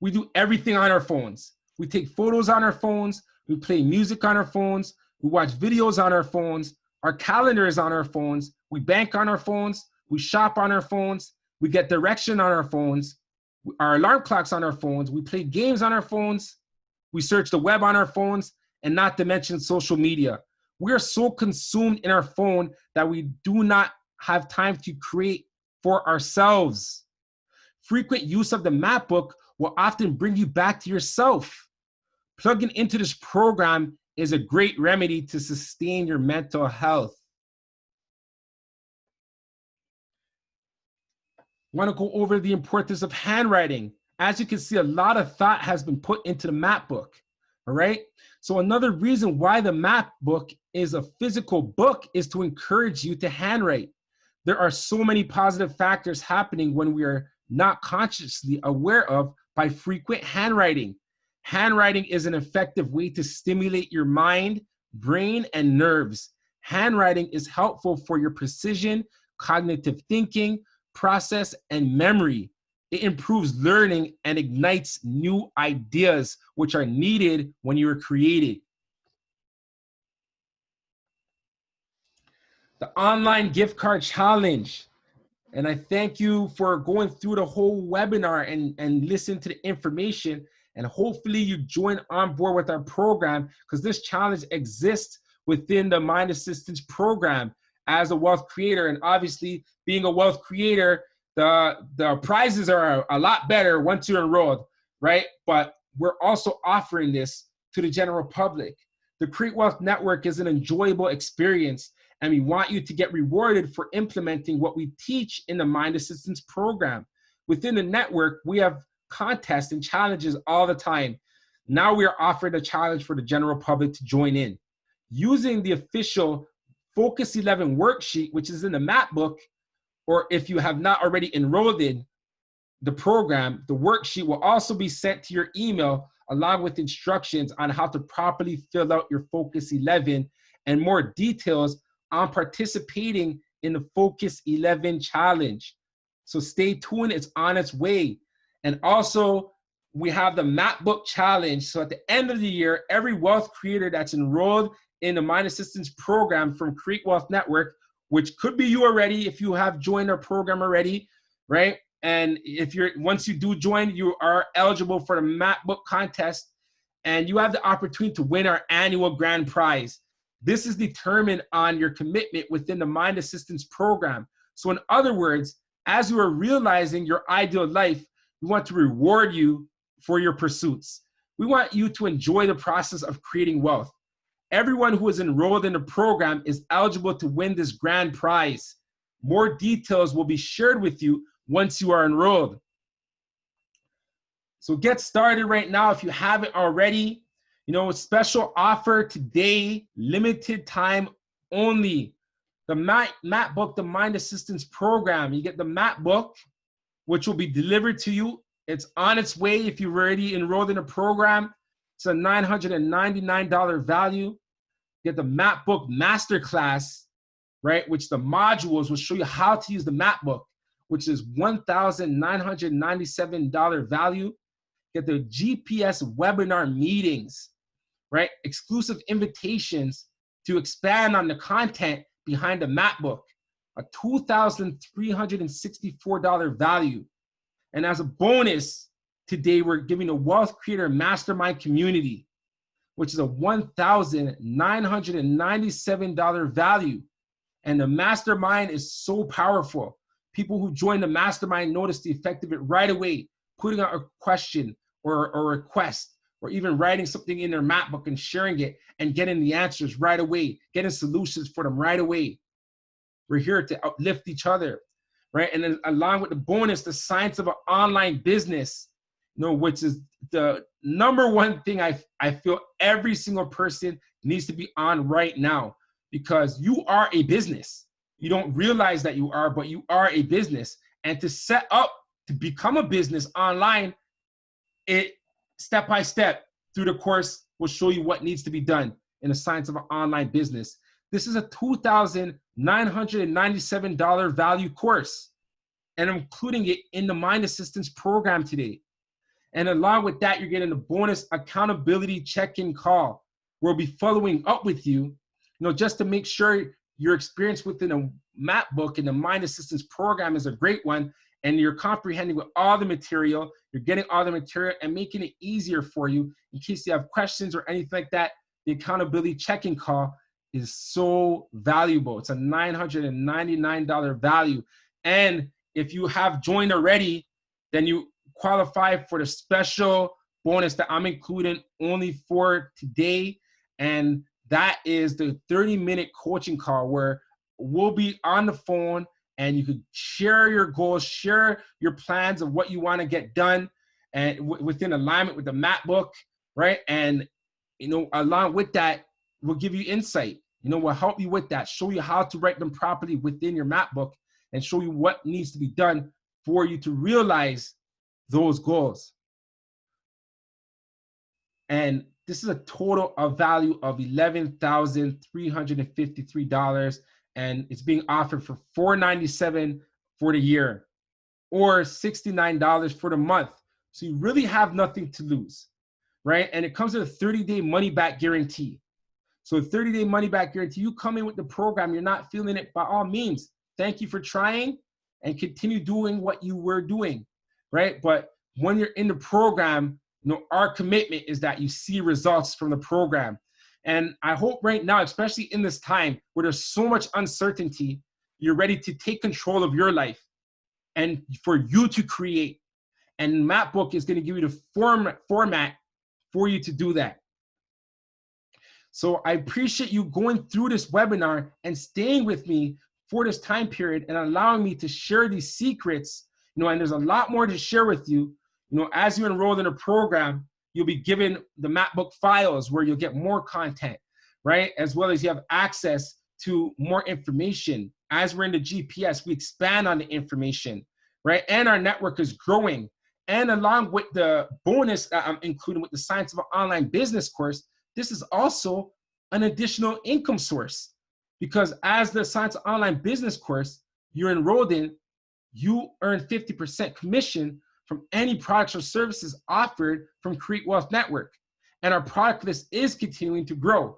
We do everything on our phones. We take photos on our phones. We play music on our phones. We watch videos on our phones. Our calendar is on our phones. We bank on our phones. We shop on our phones. We get direction on our phones. Our alarm clock's on our phones. We play games on our phones. We search the web on our phones, and not to mention social media. We are so consumed in our phone that we do not have time to create for ourselves. Frequent use of the map book will often bring you back to yourself. Plugging into this program is a great remedy to sustain your mental health. I want to go over the importance of handwriting. As you can see, a lot of thought has been put into the map book, all right? So another reason why the map book is a physical book is to encourage you to handwrite. There are so many positive factors happening when we are not consciously aware of by frequent handwriting. Handwriting is an effective way to stimulate your mind, brain, and nerves. Handwriting is helpful for your precision, cognitive thinking, process, and memory. It improves learning and ignites new ideas, which are needed when you are creating. The online gift card challenge. And I thank you for going through the whole webinar and listen to the information. And hopefully you join on board with our program, because this challenge exists within the Mind Assistance program as a wealth creator. And obviously, being a wealth creator, the prizes are a lot better once you're enrolled, right? But we're also offering this to the general public. The Create Wealth Network is an enjoyable experience, and we want you to get rewarded for implementing what we teach in the Mind Assistance program. within the network, we have contests and challenges all the time. Now we are offering a challenge for the general public to join in. Using the official Focus 11 worksheet, which is in the map book, or if you have not already enrolled in the program, the worksheet will also be sent to your email along with instructions on how to properly fill out your Focus 11 and more details on participating in the Focus 11 challenge. So stay tuned, it's on its way. And also, we have the map book challenge. So at the end of the year, every wealth creator that's enrolled in the Mind Assistance program from Create Wealth Network, which could be you already if you have joined our program already, right? And if once you do join, you are eligible for the map book contest, and you have the opportunity to win our annual grand prize. This is determined on your commitment within the Mind Assistance program. So in other words, as you are realizing your ideal life, we want to reward you for your pursuits. We want you to enjoy the process of creating wealth. Everyone who is enrolled in the program is eligible to win this grand prize. More details will be shared with you once you are enrolled. So get started right now if you haven't already. You know, a special offer today, limited time only. The map book, the Mind Assistance program. You get the map book, which will be delivered to you. It's on its way if you've already enrolled in a program. It's a $999 value. You get the map book masterclass, right? Which the modules will show you how to use the map book, which is $1,997 value. Get the GPS webinar meetings, right? Exclusive invitations to expand on the content behind the map book, a $2,364 value. And as a bonus, today we're giving a Wealth Creator Mastermind community, which is a $1,997 value. And the mastermind is so powerful. People who join the mastermind notice the effect of it right away, putting out a question or a request, or even writing something in their map book and sharing it and getting the answers right away, getting solutions for them right away. We're here to uplift each other, right? And then along with the bonus, the science of an online business, you know, which is the number one thing I feel every single person needs to be on right now, because you are a business. You don't realize that you are, but you are a business. And to set up to become a business online, it step by step through the course will show you what needs to be done in the science of an online business. This is a $2,997 value course, and I'm including it in the Mind Assistance program today. And along with that, you're getting a bonus accountability check-in call. We'll be following up with you, just to make sure your experience within a map book and the Mind Assistance program is a great one, and you're comprehending with all the material, you're getting all the material and making it easier for you in case you have questions or anything like that. The accountability check-in call is so valuable. It's a $999 value. And if you have joined already, then you qualify for the special bonus that I'm including only for today. And that is the 30-minute coaching call where we'll be on the phone and you could share your goals, share your plans of what you want to get done, and within alignment with the map book, right? And, along with that, we'll give you insight. We'll help you with that, show you how to write them properly within your map book, and show you what needs to be done for you to realize those goals. And this is a total of value of $11,353, and it's being offered for $497 for the year, or $69 for the month. So you really have nothing to lose, right? And it comes with a 30-day money-back guarantee. So a 30-day money-back guarantee. You come in with the program, you're not feeling it, by all means, thank you for trying, and continue doing what you were doing, right? But when you're in the program, our commitment is that you see results from the program. And I hope right now, especially in this time where there's so much uncertainty, you're ready to take control of your life and for you to create. And Mapbook is going to give you the format for you to do that. So I appreciate you going through this webinar and staying with me for this time period and allowing me to share these secrets, And there's a lot more to share with you. As you enroll in a program, you'll be given the MacBook files where you'll get more content, right? As well as you have access to more information. As we're in the GPS, we expand on the information, right? And our network is growing. And along with the bonus that I'm including with the Science of Online Business course, this is also an additional income source, because as the Science of Online Business course you're enrolled in, you earn 50% commission from any products or services offered from Create Wealth Network. And our product list is continuing to grow.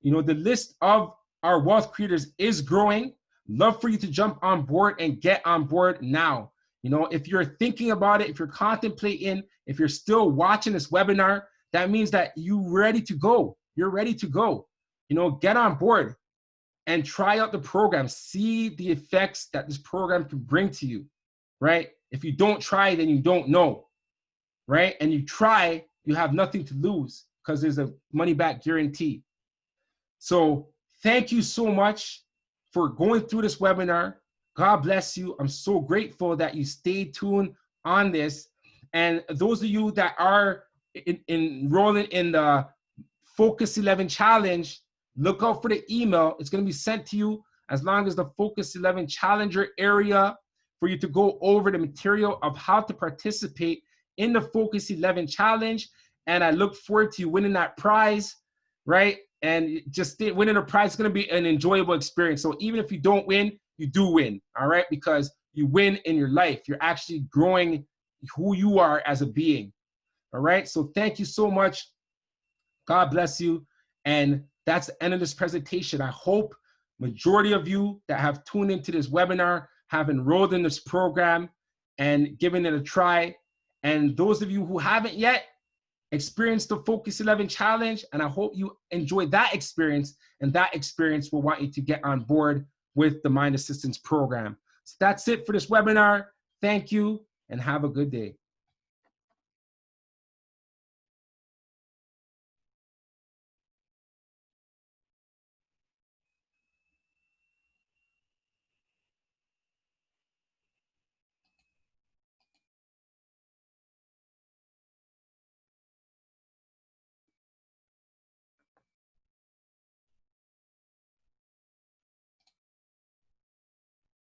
The list of our wealth creators is growing. Love for you to jump on board and get on board now. If you're thinking about it, if you're contemplating, if you're still watching this webinar, that means that you're ready to go. You're ready to go. Get on board and try out the program. See the effects that this program can bring to you, right? If you don't try, then you don't know, right? And you try, you have nothing to lose because there's a money back guarantee. So thank you so much for going through this webinar. God bless you. I'm so grateful that you stayed tuned on this. And those of you that are enrolling in the Focus 11 Challenge, look out for the email. It's going to be sent to you as long as the Focus 11 Challenger area for you to go over the material of how to participate in the Focus 11 Challenge. And I look forward to you winning that prize, right? And just winning a prize is going to be an enjoyable experience. So even if you don't win, you do win, all right? Because you win in your life. You're actually growing who you are as a being, all right? So thank you so much. God bless you. And that's the end of this presentation. I hope majority of you that have tuned into this webinar have enrolled in this program and given it a try. And those of you who haven't yet, experience the Focus 11 Challenge, and I hope you enjoy that experience, and that experience will want you to get on board with the Mind Assistance program. So that's it for this webinar. Thank you, and have a good day.